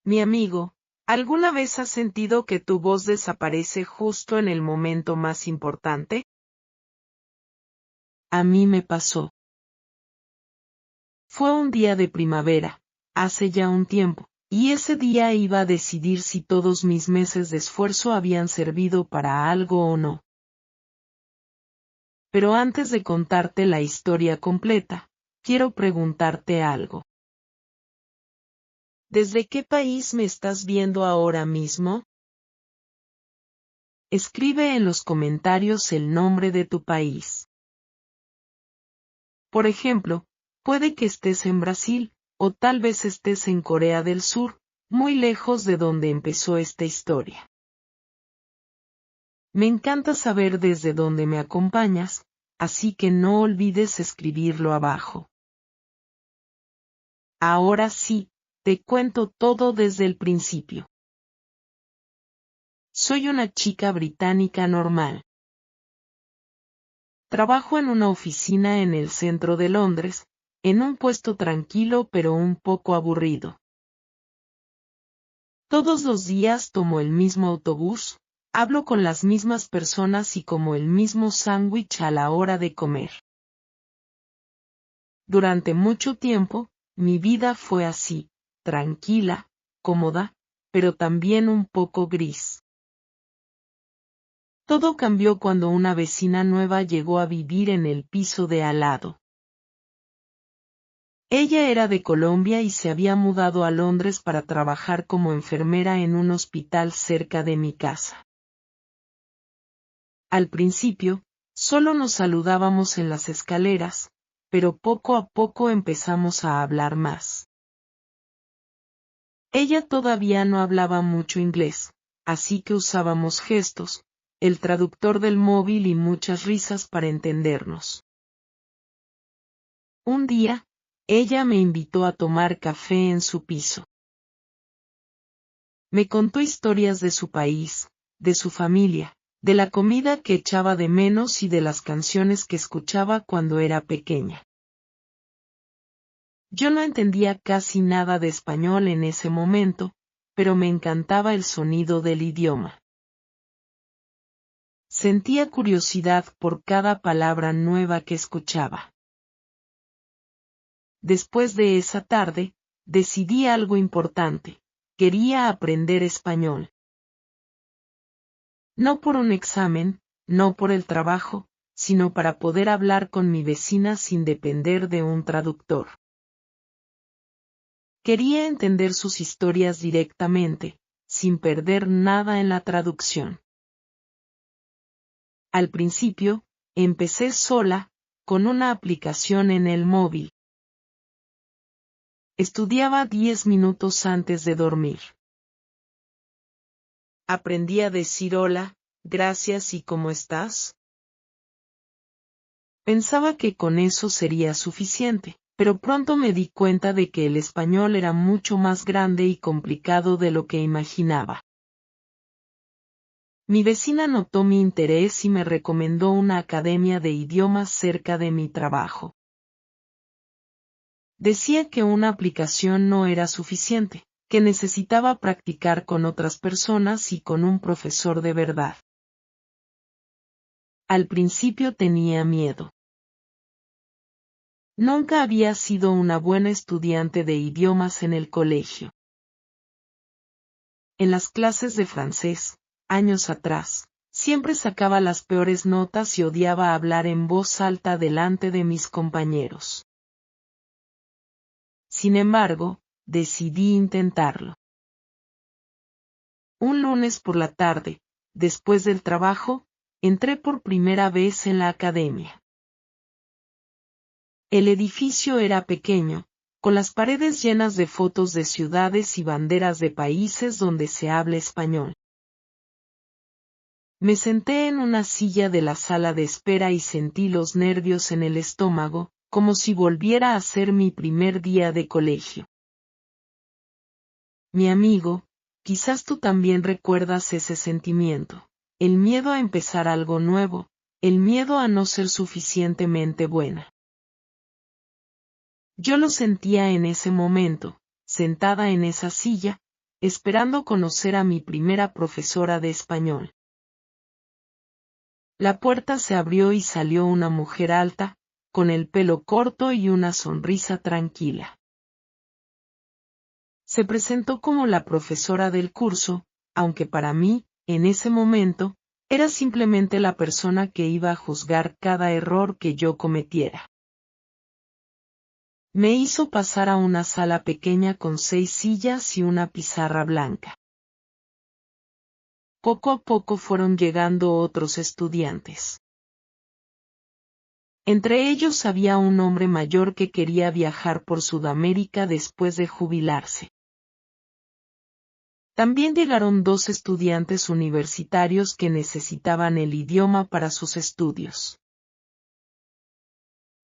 Mi amigo, ¿alguna vez has sentido que tu voz desaparece justo en el momento más importante? A mí me pasó. Fue un día de primavera, hace ya un tiempo, y ese día iba a decidir si todos mis meses de esfuerzo habían servido para algo o no. Pero antes de contarte la historia completa, quiero preguntarte algo. ¿Desde qué país me estás viendo ahora mismo? Escribe en los comentarios el nombre de tu país. Por ejemplo, puede que estés en Brasil, o tal vez estés en Corea del Sur, muy lejos de donde empezó esta historia. Me encanta saber desde dónde me acompañas, así que no olvides escribirlo abajo. Ahora sí, te cuento todo desde el principio. Soy una chica británica normal. Trabajo en una oficina en el centro de Londres, en un puesto tranquilo pero un poco aburrido. Todos los días tomo el mismo autobús, hablo con las mismas personas y como el mismo sándwich a la hora de comer. Durante mucho tiempo, mi vida fue así, tranquila, cómoda, pero también un poco gris. Todo cambió cuando una vecina nueva llegó a vivir en el piso de al lado. Ella era de Colombia y se había mudado a Londres para trabajar como enfermera en un hospital cerca de mi casa. Al principio, solo nos saludábamos en las escaleras, pero poco a poco empezamos a hablar más. Ella todavía no hablaba mucho inglés, así que usábamos gestos, el traductor del móvil y muchas risas para entendernos. Un día, ella me invitó a tomar café en su piso. Me contó historias de su país, de su familia, de la comida que echaba de menos y de las canciones que escuchaba cuando era pequeña. Yo no entendía casi nada de español en ese momento, pero me encantaba el sonido del idioma. Sentía curiosidad por cada palabra nueva que escuchaba. Después de esa tarde, decidí algo importante: quería aprender español. No por un examen, no por el trabajo, sino para poder hablar con mi vecina sin depender de un traductor. Quería entender sus historias directamente, sin perder nada en la traducción. Al principio, empecé sola, con una aplicación en el móvil. Estudiaba 10 minutos antes de dormir. Aprendí a decir hola, gracias y ¿cómo estás? Pensaba que con eso sería suficiente, pero pronto me di cuenta de que el español era mucho más grande y complicado de lo que imaginaba. Mi vecina notó mi interés y me recomendó una academia de idiomas cerca de mi trabajo. Decía que una aplicación no era suficiente, que necesitaba practicar con otras personas y con un profesor de verdad. Al principio tenía miedo. Nunca había sido una buena estudiante de idiomas en el colegio. En las clases de francés, años atrás, siempre sacaba las peores notas y odiaba hablar en voz alta delante de mis compañeros. Sin embargo, decidí intentarlo. Un lunes por la tarde, después del trabajo, entré por primera vez en la academia. El edificio era pequeño, con las paredes llenas de fotos de ciudades y banderas de países donde se habla español. Me senté en una silla de la sala de espera y sentí los nervios en el estómago, como si volviera a ser mi primer día de colegio. Mi amigo, quizás tú también recuerdas ese sentimiento, el miedo a empezar algo nuevo, el miedo a no ser suficientemente buena. Yo lo sentía en ese momento, sentada en esa silla, esperando conocer a mi primera profesora de español. La puerta se abrió y salió una mujer alta, con el pelo corto y una sonrisa tranquila. Se presentó como la profesora del curso, aunque para mí, en ese momento, era simplemente la persona que iba a juzgar cada error que yo cometiera. Me hizo pasar a una sala pequeña con 6 sillas y una pizarra blanca. Poco a poco fueron llegando otros estudiantes. Entre ellos había un hombre mayor que quería viajar por Sudamérica después de jubilarse. También llegaron 2 estudiantes universitarios que necesitaban el idioma para sus estudios.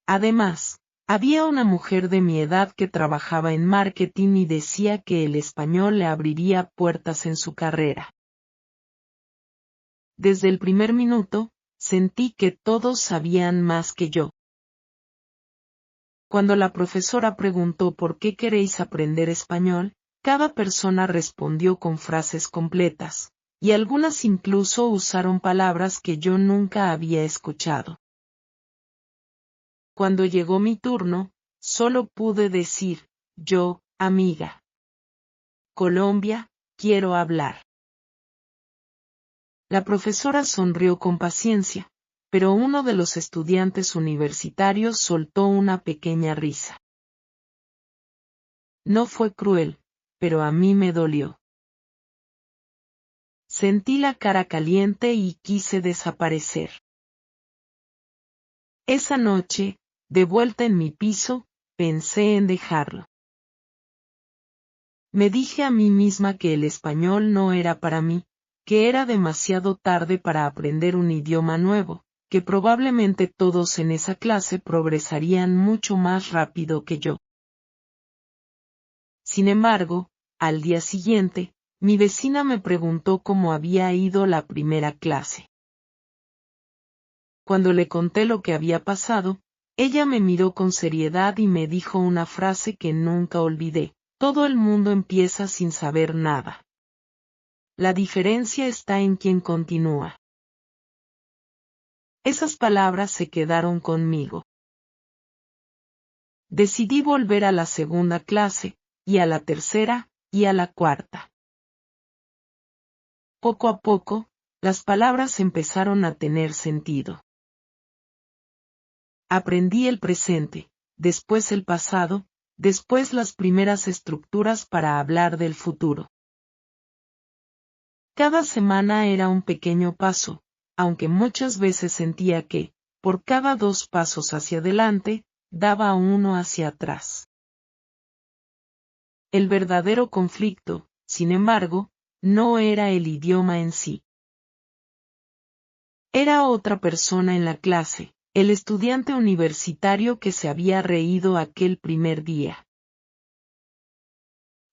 Además, había una mujer de mi edad que trabajaba en marketing y decía que el español le abriría puertas en su carrera. Desde el primer minuto, sentí que todos sabían más que yo. Cuando la profesora preguntó ¿por qué queréis aprender español?, cada persona respondió con frases completas, y algunas incluso usaron palabras que yo nunca había escuchado. Cuando llegó mi turno, solo pude decir, yo, amiga. Colombia, quiero hablar. La profesora sonrió con paciencia, pero uno de los estudiantes universitarios soltó una pequeña risa. No fue cruel, pero a mí me dolió. Sentí la cara caliente y quise desaparecer. Esa noche, de vuelta en mi piso, pensé en dejarlo. Me dije a mí misma que el español no era para mí, que era demasiado tarde para aprender un idioma nuevo, que probablemente todos en esa clase progresarían mucho más rápido que yo. Sin embargo, al día siguiente, mi vecina me preguntó cómo había ido la primera clase. Cuando le conté lo que había pasado, ella me miró con seriedad y me dijo una frase que nunca olvidé: todo el mundo empieza sin saber nada. La diferencia está en quien continúa. Esas palabras se quedaron conmigo. Decidí volver a la segunda clase, y a la tercera, y a la cuarta. Poco a poco, las palabras empezaron a tener sentido. Aprendí el presente, después el pasado, después las primeras estructuras para hablar del futuro. Cada semana era un pequeño paso, aunque muchas veces sentía que, por cada 2 pasos hacia adelante, daba uno hacia atrás. El verdadero conflicto, sin embargo, no era el idioma en sí. Era otra persona en la clase, el estudiante universitario que se había reído aquel primer día.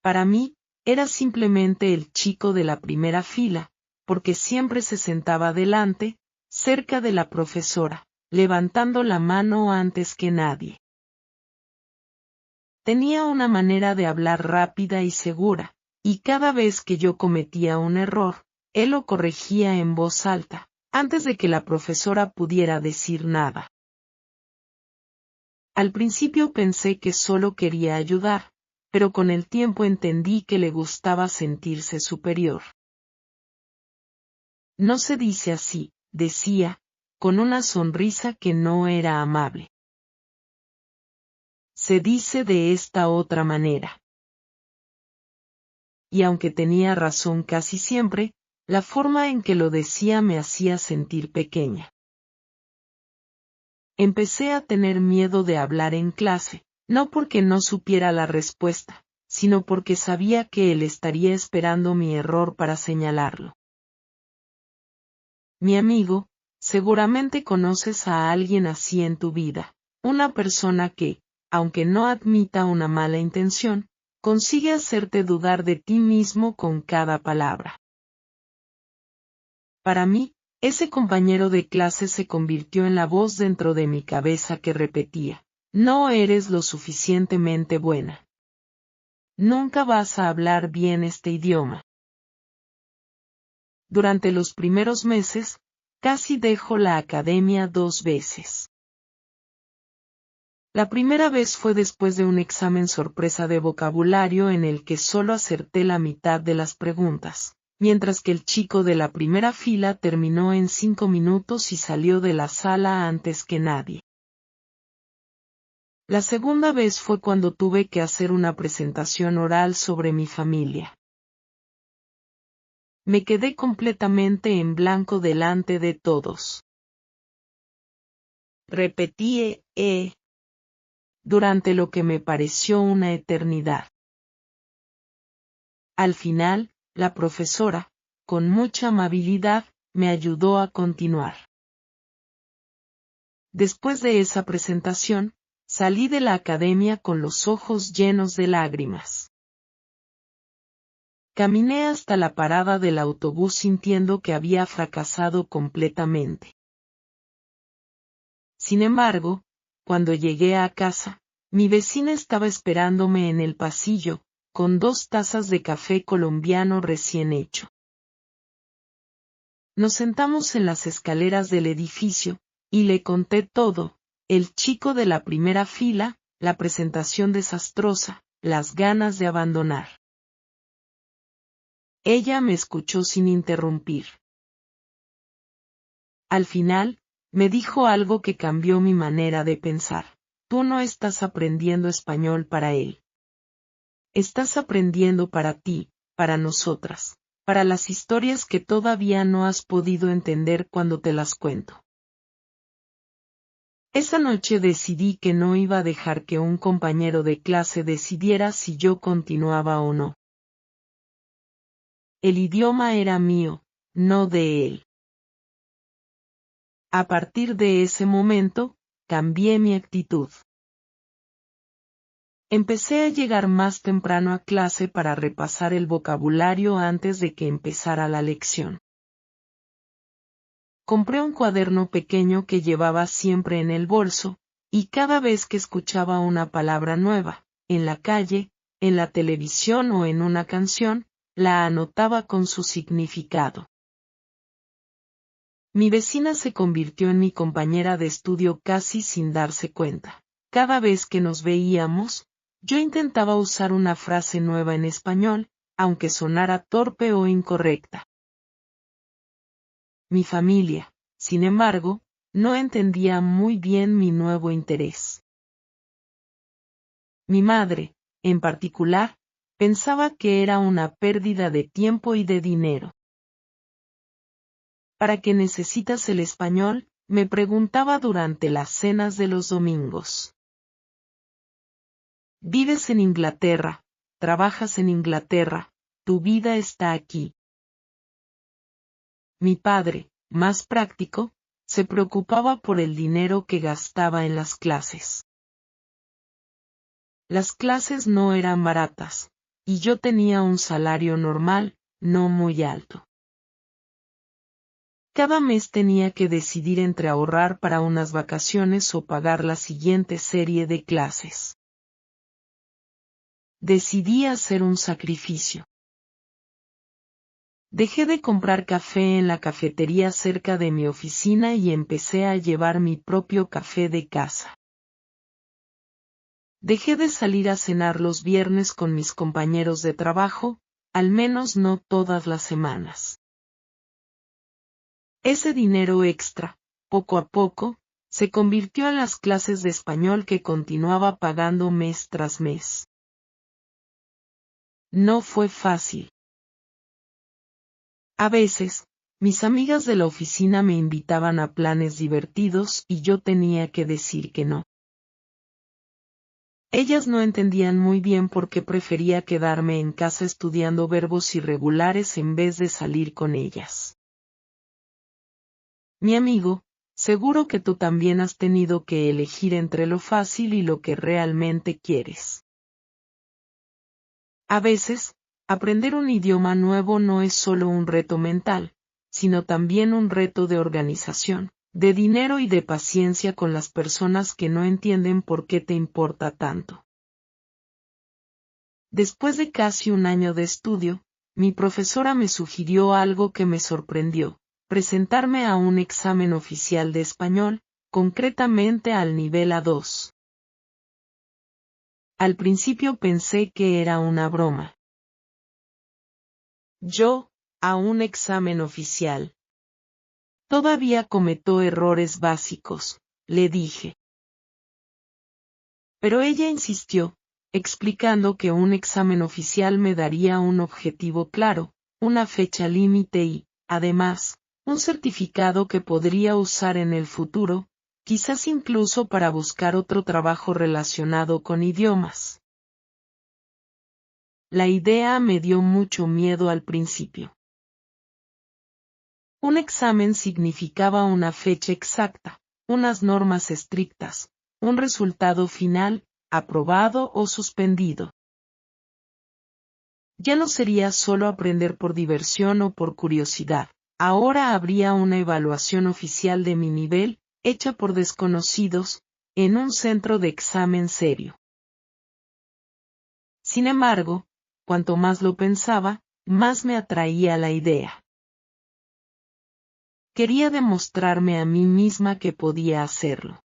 Para mí, era simplemente el chico de la primera fila, porque siempre se sentaba delante, cerca de la profesora, levantando la mano antes que nadie. Tenía una manera de hablar rápida y segura, y cada vez que yo cometía un error, él lo corregía en voz alta, antes de que la profesora pudiera decir nada. Al principio pensé que solo quería ayudar, pero con el tiempo entendí que le gustaba sentirse superior. No se dice así, decía, con una sonrisa que no era amable. Se dice de esta otra manera. Y aunque tenía razón casi siempre, la forma en que lo decía me hacía sentir pequeña. Empecé a tener miedo de hablar en clase, no porque no supiera la respuesta, sino porque sabía que él estaría esperando mi error para señalarlo. Mi amigo, seguramente conoces a alguien así en tu vida, una persona que, aunque no admita una mala intención, consigue hacerte dudar de ti mismo con cada palabra. Para mí, ese compañero de clase se convirtió en la voz dentro de mi cabeza que repetía: no eres lo suficientemente buena. nunca vas a hablar bien este idioma. Durante los primeros meses, casi dejo la academia 2 veces. La primera vez fue después de un examen sorpresa de vocabulario en el que solo acerté la mitad de las preguntas, mientras que el chico de la primera fila terminó en 5 minutos y salió de la sala antes que nadie. La segunda vez fue cuando tuve que hacer una presentación oral sobre mi familia. Me quedé completamente en blanco delante de todos. Repetí durante lo que me pareció una eternidad. Al final, la profesora, con mucha amabilidad, me ayudó a continuar. Después de esa presentación, salí de la academia con los ojos llenos de lágrimas. Caminé hasta la parada del autobús sintiendo que había fracasado completamente. Sin embargo, cuando llegué a casa, mi vecina estaba esperándome en el pasillo, con 2 tazas de café colombiano recién hecho. Nos sentamos en las escaleras del edificio, y le conté todo, el chico de la primera fila, la presentación desastrosa, las ganas de abandonar. Ella me escuchó sin interrumpir. Al final, me dijo algo que cambió mi manera de pensar. Tú no estás aprendiendo español para él. Estás aprendiendo para ti, para nosotras, para las historias que todavía no has podido entender cuando te las cuento. Esa noche decidí que no iba a dejar que un compañero de clase decidiera si yo continuaba o no. El idioma era mío, no de él. A partir de ese momento, cambié mi actitud. Empecé a llegar más temprano a clase para repasar el vocabulario antes de que empezara la lección. Compré un cuaderno pequeño que llevaba siempre en el bolso, y cada vez que escuchaba una palabra nueva, en la calle, en la televisión o en una canción, la anotaba con su significado. Mi vecina se convirtió en mi compañera de estudio casi sin darse cuenta. Cada vez que nos veíamos, yo intentaba usar una frase nueva en español, aunque sonara torpe o incorrecta. Mi familia, sin embargo, no entendía muy bien mi nuevo interés. Mi madre, en particular, pensaba que era una pérdida de tiempo y de dinero. ¿Para qué necesitas el español?, me preguntaba durante las cenas de los domingos. Vives en Inglaterra, trabajas en Inglaterra, tu vida está aquí. Mi padre, más práctico, se preocupaba por el dinero que gastaba en las clases. Las clases no eran baratas, y yo tenía un salario normal, no muy alto. Cada mes tenía que decidir entre ahorrar para unas vacaciones o pagar la siguiente serie de clases. Decidí hacer un sacrificio. Dejé de comprar café en la cafetería cerca de mi oficina y empecé a llevar mi propio café de casa. Dejé de salir a cenar los viernes con mis compañeros de trabajo, al menos no todas las semanas. Ese dinero extra, poco a poco, se convirtió en las clases de español que continuaba pagando mes tras mes. No fue fácil. A veces, mis amigas de la oficina me invitaban a planes divertidos y yo tenía que decir que no. Ellas no entendían muy bien por qué prefería quedarme en casa estudiando verbos irregulares en vez de salir con ellas. Mi amigo, seguro que tú también has tenido que elegir entre lo fácil y lo que realmente quieres. A veces, aprender un idioma nuevo no es solo un reto mental, sino también un reto de organización, de dinero y de paciencia con las personas que no entienden por qué te importa tanto. Después de casi un año de estudio, mi profesora me sugirió algo que me sorprendió: presentarme a un examen oficial de español, concretamente al nivel A2. Al principio pensé que era una broma. Yo, a un examen oficial. Todavía cometo errores básicos, le dije. Pero ella insistió, explicando que un examen oficial me daría un objetivo claro, una fecha límite y, además, un certificado que podría usar en el futuro, quizás incluso para buscar otro trabajo relacionado con idiomas. La idea me dio mucho miedo al principio. Un examen significaba una fecha exacta, unas normas estrictas, un resultado final, aprobado o suspendido. Ya no sería solo aprender por diversión o por curiosidad, ahora habría una evaluación oficial de mi nivel, hecha por desconocidos, en un centro de examen serio. Sin embargo, cuanto más lo pensaba, más me atraía la idea. Quería demostrarme a mí misma que podía hacerlo.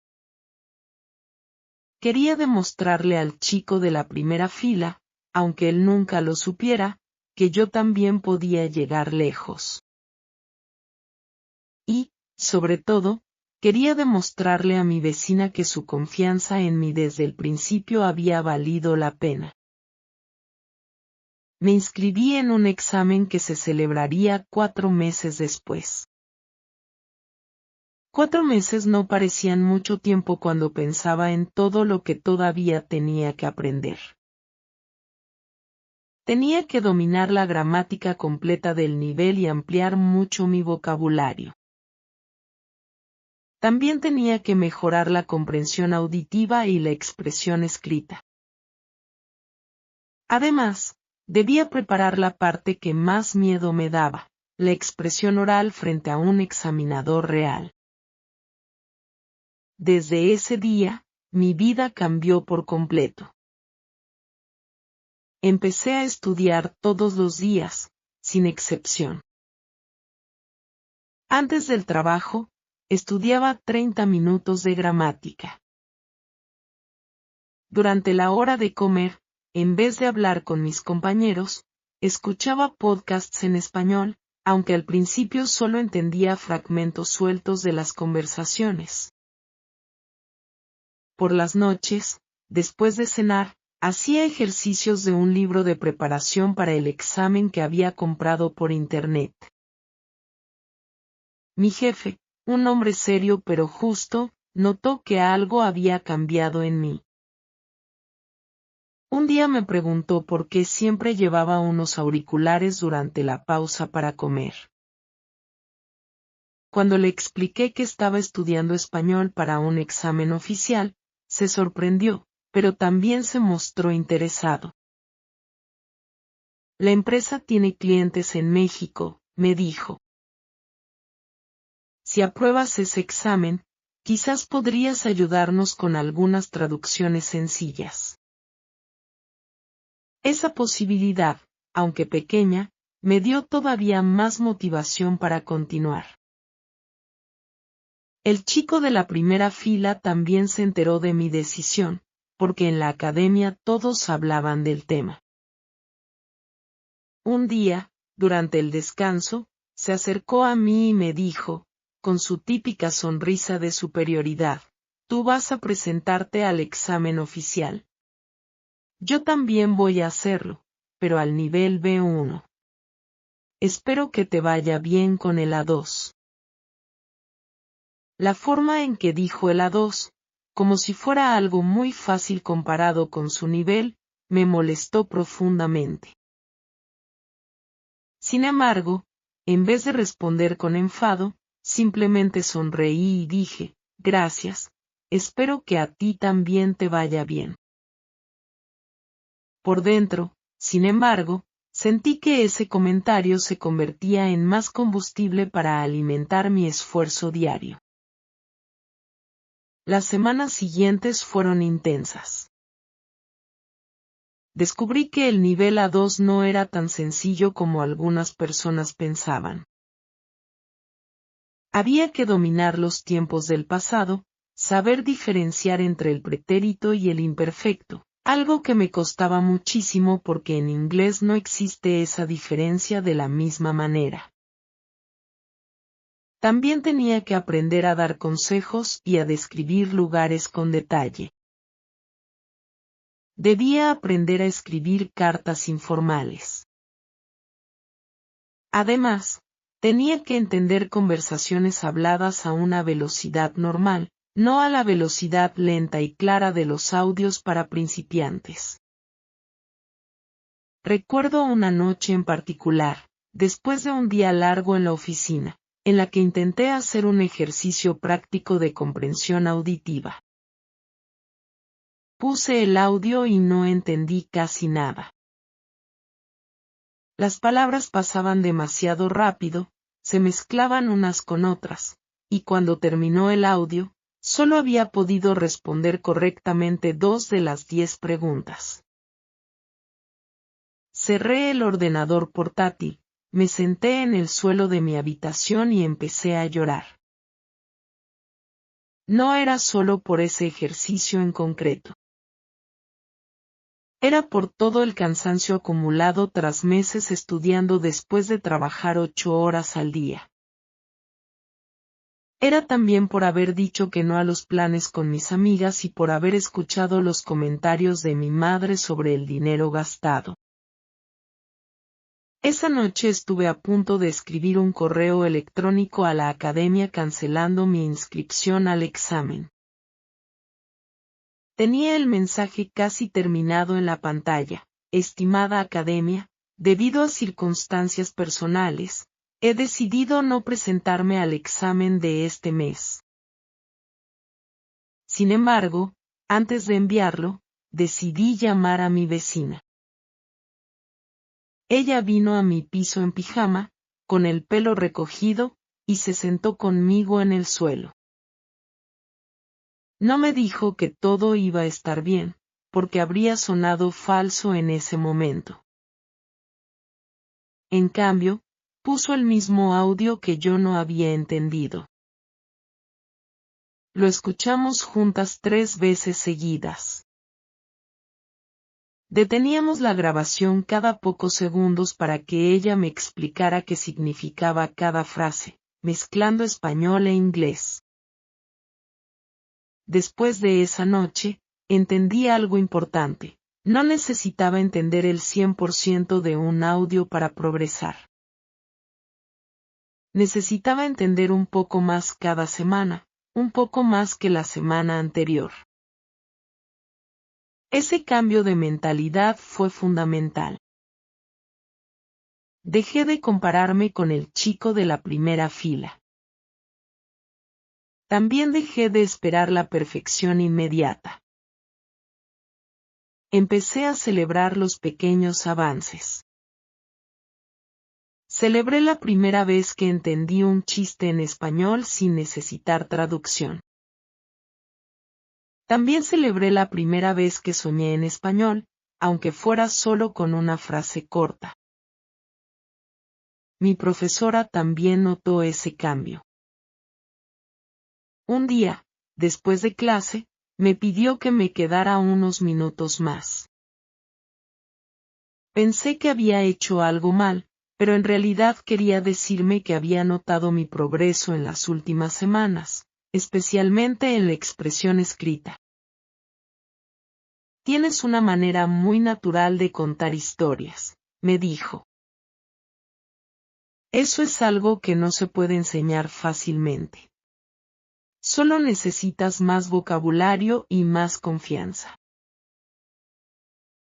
Quería demostrarle al chico de la primera fila, aunque él nunca lo supiera, que yo también podía llegar lejos. Y, sobre todo, quería demostrarle a mi vecina que su confianza en mí desde el principio había valido la pena. Me inscribí en un examen que se celebraría 4 meses después. 4 meses no parecían mucho tiempo cuando pensaba en todo lo que todavía tenía que aprender. Tenía que dominar la gramática completa del nivel y ampliar mucho mi vocabulario. También tenía que mejorar la comprensión auditiva y la expresión escrita. Además, debía preparar la parte que más miedo me daba, la expresión oral frente a un examinador real. Desde ese día, mi vida cambió por completo. Empecé a estudiar todos los días, sin excepción. Antes del trabajo, estudiaba 30 minutos de gramática. Durante la hora de comer, en vez de hablar con mis compañeros, escuchaba podcasts en español, aunque al principio solo entendía fragmentos sueltos de las conversaciones. Por las noches, después de cenar, hacía ejercicios de un libro de preparación para el examen que había comprado por internet. Mi jefe, un hombre serio pero justo, notó que algo había cambiado en mí. Un día me preguntó por qué siempre llevaba unos auriculares durante la pausa para comer. Cuando le expliqué que estaba estudiando español para un examen oficial, se sorprendió, pero también se mostró interesado. La empresa tiene clientes en México, me dijo. Si apruebas ese examen, quizás podrías ayudarnos con algunas traducciones sencillas. Esa posibilidad, aunque pequeña, me dio todavía más motivación para continuar. El chico de la primera fila también se enteró de mi decisión, porque en la academia todos hablaban del tema. Un día, durante el descanso, se acercó a mí y me dijo, con su típica sonrisa de superioridad: «Tú vas a presentarte al examen oficial. Yo también voy a hacerlo, pero al nivel B1. Espero que te vaya bien con el A2». La forma en que dijo el A2, como si fuera algo muy fácil comparado con su nivel, me molestó profundamente. Sin embargo, en vez de responder con enfado, simplemente sonreí y dije: «Gracias, espero que a ti también te vaya bien». Por dentro, sin embargo, sentí que ese comentario se convertía en más combustible para alimentar mi esfuerzo diario. Las semanas siguientes fueron intensas. descubrí que el nivel A2 no era tan sencillo como algunas personas pensaban. Había que dominar los tiempos del pasado, saber diferenciar entre el pretérito y el imperfecto, algo que me costaba muchísimo porque en inglés no existe esa diferencia de la misma manera. También tenía que aprender a dar consejos y a describir lugares con detalle. Debía aprender a escribir cartas informales. Además, tenía que entender conversaciones habladas a una velocidad normal, no a la velocidad lenta y clara de los audios para principiantes. Recuerdo una noche en particular, después de un día largo en la oficina, en la que intenté hacer un ejercicio práctico de comprensión auditiva. Puse el audio y no entendí casi nada. Las palabras pasaban demasiado rápido, se mezclaban unas con otras, y cuando terminó el audio, solo había podido responder correctamente 2 de las 10 preguntas. Cerré el ordenador portátil, me senté en el suelo de mi habitación y empecé a llorar. No era solo por ese ejercicio en concreto. Era por todo el cansancio acumulado tras meses estudiando después de trabajar 8 horas al día. Era también por haber dicho que no a los planes con mis amigas y por haber escuchado los comentarios de mi madre sobre el dinero gastado. Esa noche estuve a punto de escribir un correo electrónico a la academia cancelando mi inscripción al examen. Tenía el mensaje casi terminado en la pantalla. Estimada academia, debido a circunstancias personales, he decidido no presentarme al examen de este mes. Sin embargo, antes de enviarlo, decidí llamar a mi vecina. Ella vino a mi piso en pijama, con el pelo recogido, y se sentó conmigo en el suelo. No me dijo que todo iba a estar bien, porque habría sonado falso en ese momento. En cambio, puso el mismo audio que yo no había entendido. Lo escuchamos juntas 3 veces seguidas. Deteníamos la grabación cada pocos segundos para que ella me explicara qué significaba cada frase, mezclando español e inglés. Después de esa noche, entendí algo importante. No necesitaba entender el 100% de un audio para progresar. Necesitaba entender un poco más cada semana, un poco más que la semana anterior. Ese cambio de mentalidad fue fundamental. Dejé de compararme con el chico de la primera fila. También dejé de esperar la perfección inmediata. Empecé a celebrar los pequeños avances. Celebré la primera vez que entendí un chiste en español sin necesitar traducción. También celebré la primera vez que soñé en español, aunque fuera solo con una frase corta. Mi profesora también notó ese cambio. Un día, después de clase, me pidió que me quedara unos minutos más. Pensé que había hecho algo mal, pero en realidad quería decirme que había notado mi progreso en las últimas semanas, especialmente en la expresión escrita. Tienes una manera muy natural de contar historias, me dijo. Eso es algo que no se puede enseñar fácilmente. Solo necesitas más vocabulario y más confianza.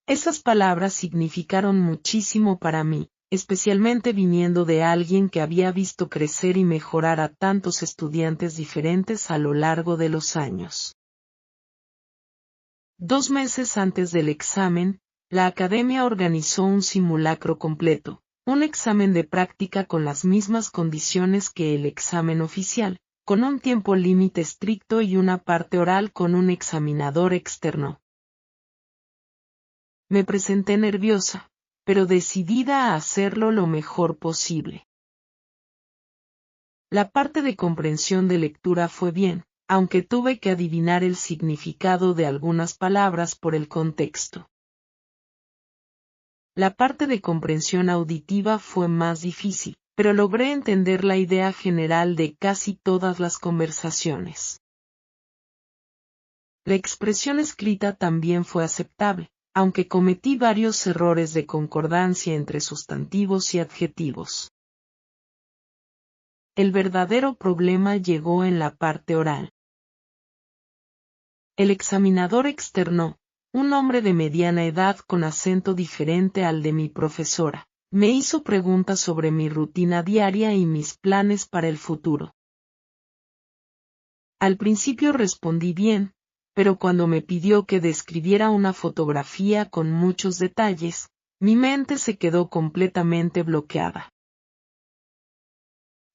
Esas palabras significaron muchísimo para mí, especialmente viniendo de alguien que había visto crecer y mejorar a tantos estudiantes diferentes a lo largo de los años. 2 meses antes del examen, la academia organizó un simulacro completo, un examen de práctica con las mismas condiciones que el examen oficial, con un tiempo límite estricto y una parte oral con un examinador externo. Me presenté nerviosa, pero decidida a hacerlo lo mejor posible. La parte de comprensión de lectura fue bien, aunque tuve que adivinar el significado de algunas palabras por el contexto. La parte de comprensión auditiva fue más difícil, pero logré entender la idea general de casi todas las conversaciones. La expresión escrita también fue aceptable, aunque cometí varios errores de concordancia entre sustantivos y adjetivos. El verdadero problema llegó en la parte oral. El examinador externo, un hombre de mediana edad con acento diferente al de mi profesora, me hizo preguntas sobre mi rutina diaria y mis planes para el futuro. Al principio respondí bien, pero cuando me pidió que describiera una fotografía con muchos detalles, mi mente se quedó completamente bloqueada.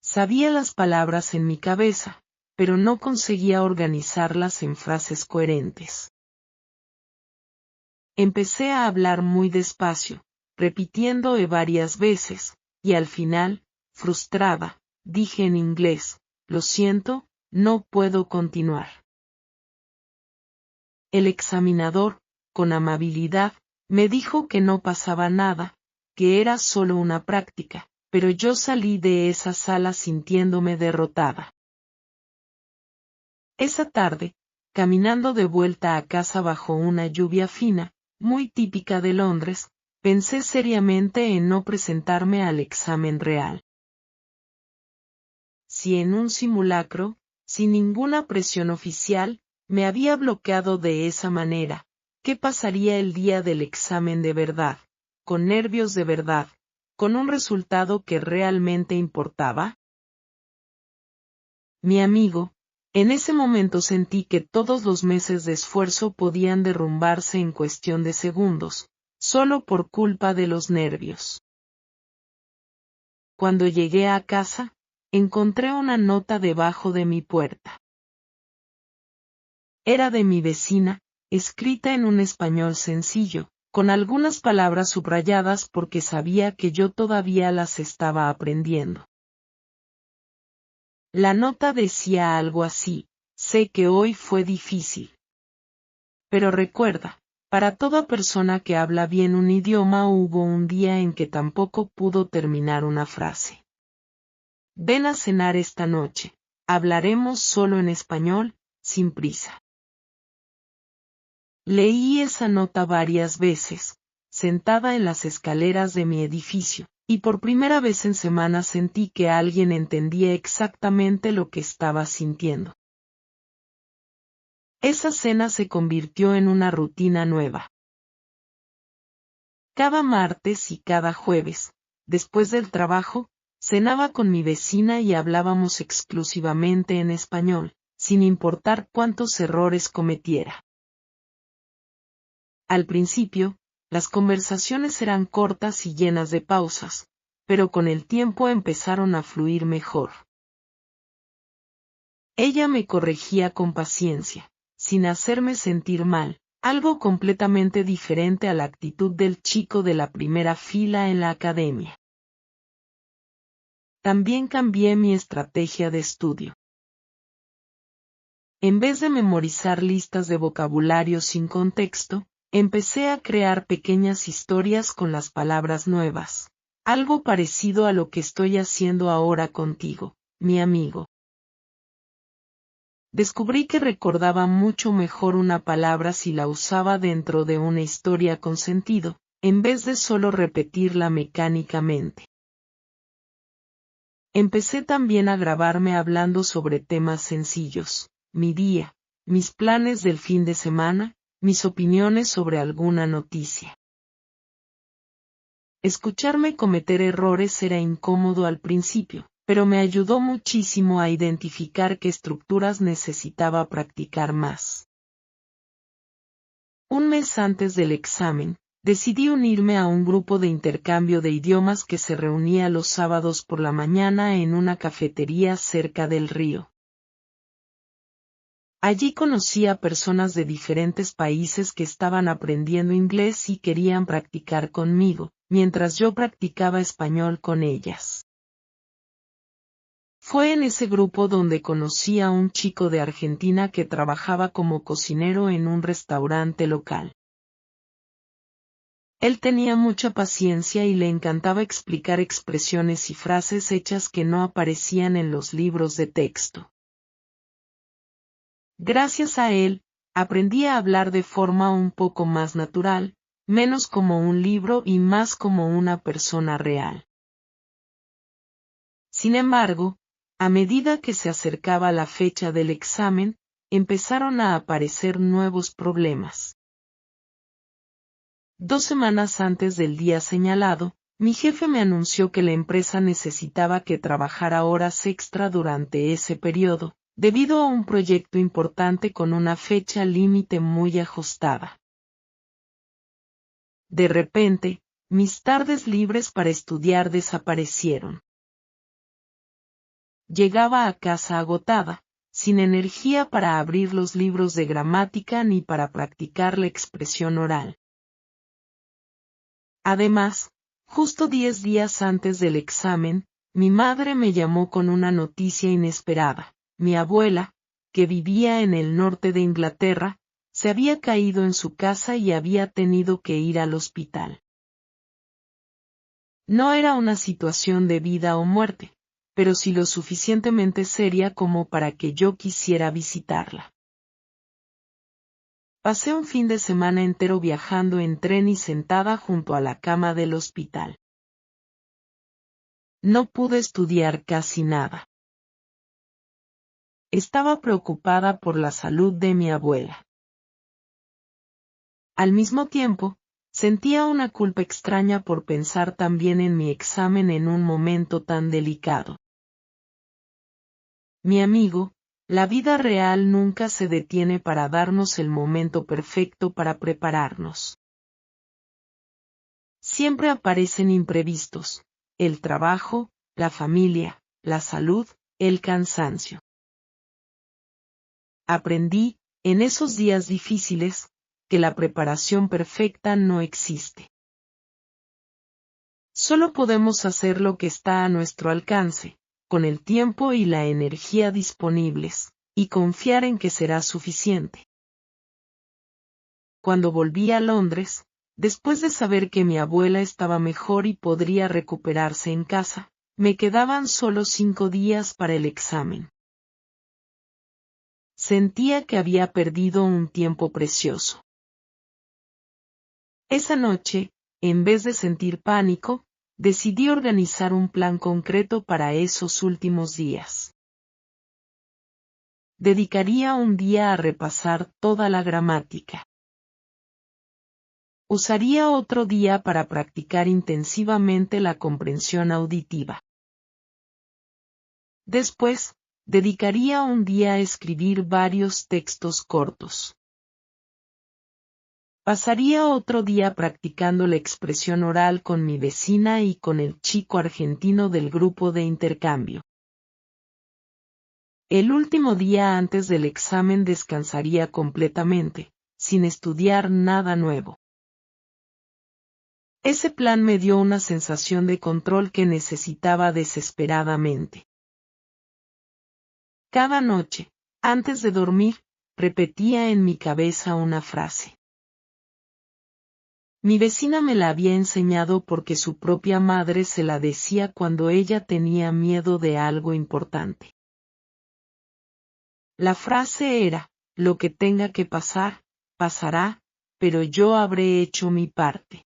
Sabía las palabras en mi cabeza, pero no conseguía organizarlas en frases coherentes. Empecé a hablar muy despacio, repitiendo varias veces, y al final, frustrada, dije en inglés, «Lo siento, no puedo continuar». El examinador, con amabilidad, me dijo que no pasaba nada, que era solo una práctica, pero yo salí de esa sala sintiéndome derrotada. Esa tarde, caminando de vuelta a casa bajo una lluvia fina, muy típica de Londres, pensé seriamente en no presentarme al examen real. Si en un simulacro, sin ninguna presión oficial, me había bloqueado de esa manera, ¿qué pasaría el día del examen de verdad, con nervios de verdad, con un resultado que realmente importaba? Mi amigo, en ese momento sentí que todos los meses de esfuerzo podían derrumbarse en cuestión de segundos, solo por culpa de los nervios. Cuando llegué a casa, encontré una nota debajo de mi puerta. Era de mi vecina, escrita en un español sencillo, con algunas palabras subrayadas porque sabía que yo todavía las estaba aprendiendo. La nota decía algo así: sé que hoy fue difícil. Pero recuerda, para toda persona que habla bien un idioma hubo un día en que tampoco pudo terminar una frase. Ven a cenar esta noche, hablaremos solo en español, sin prisa. Leí esa nota varias veces, sentada en las escaleras de mi edificio, y por primera vez en semanas sentí que alguien entendía exactamente lo que estaba sintiendo. Esa cena se convirtió en una rutina nueva. Cada martes y cada jueves, después del trabajo, cenaba con mi vecina y hablábamos exclusivamente en español, sin importar cuántos errores cometiera. Al principio, las conversaciones eran cortas y llenas de pausas, pero con el tiempo empezaron a fluir mejor. Ella me corregía con paciencia, sin hacerme sentir mal, algo completamente diferente a la actitud del chico de la primera fila en la academia. También cambié mi estrategia de estudio. En vez de memorizar listas de vocabulario sin contexto, empecé a crear pequeñas historias con las palabras nuevas, algo parecido a lo que estoy haciendo ahora contigo, mi amigo. Descubrí que recordaba mucho mejor una palabra si la usaba dentro de una historia con sentido, en vez de solo repetirla mecánicamente. Empecé también a grabarme hablando sobre temas sencillos, mi día, mis planes del fin de semana, mis opiniones sobre alguna noticia. Escucharme cometer errores era incómodo al principio, pero me ayudó muchísimo a identificar qué estructuras necesitaba practicar más. Un mes antes del examen, decidí unirme a un grupo de intercambio de idiomas que se reunía los sábados por la mañana en una cafetería cerca del río. Allí conocí a personas de diferentes países que estaban aprendiendo inglés y querían practicar conmigo, mientras yo practicaba español con ellas. Fue en ese grupo donde conocí a un chico de Argentina que trabajaba como cocinero en un restaurante local. Él tenía mucha paciencia y le encantaba explicar expresiones y frases hechas que no aparecían en los libros de texto. Gracias a él, aprendí a hablar de forma un poco más natural, menos como un libro y más como una persona real. Sin embargo, a medida que se acercaba la fecha del examen, empezaron a aparecer nuevos problemas. 2 semanas antes del día señalado, mi jefe me anunció que la empresa necesitaba que trabajara horas extra durante ese periodo, debido a un proyecto importante con una fecha límite muy ajustada. De repente, mis tardes libres para estudiar desaparecieron. Llegaba a casa agotada, sin energía para abrir los libros de gramática ni para practicar la expresión oral. Además, justo 10 días antes del examen, mi madre me llamó con una noticia inesperada. Mi abuela, que vivía en el norte de Inglaterra, se había caído en su casa y había tenido que ir al hospital. No era una situación de vida o muerte, pero sí lo suficientemente seria como para que yo quisiera visitarla. Pasé un fin de semana entero viajando en tren y sentada junto a la cama del hospital. No pude estudiar casi nada. Estaba preocupada por la salud de mi abuela. Al mismo tiempo, sentía una culpa extraña por pensar también en mi examen en un momento tan delicado. Mi amigo, la vida real nunca se detiene para darnos el momento perfecto para prepararnos. Siempre aparecen imprevistos, el trabajo, la familia, la salud, el cansancio. Aprendí, en esos días difíciles, que la preparación perfecta no existe. Solo podemos hacer lo que está a nuestro alcance, con el tiempo y la energía disponibles, y confiar en que será suficiente. Cuando volví a Londres, después de saber que mi abuela estaba mejor y podría recuperarse en casa, me quedaban solo 5 días para el examen. Sentía que había perdido un tiempo precioso. Esa noche, en vez de sentir pánico, decidí organizar un plan concreto para esos últimos días. Dedicaría un día a repasar toda la gramática. Usaría otro día para practicar intensivamente la comprensión auditiva. Después, dedicaría un día a escribir varios textos cortos. Pasaría otro día practicando la expresión oral con mi vecina y con el chico argentino del grupo de intercambio. El último día antes del examen descansaría completamente, sin estudiar nada nuevo. Ese plan me dio una sensación de control que necesitaba desesperadamente. Cada noche, antes de dormir, repetía en mi cabeza una frase. Mi vecina me la había enseñado porque su propia madre se la decía cuando ella tenía miedo de algo importante. La frase era, lo que tenga que pasar, pasará, pero yo habré hecho mi parte.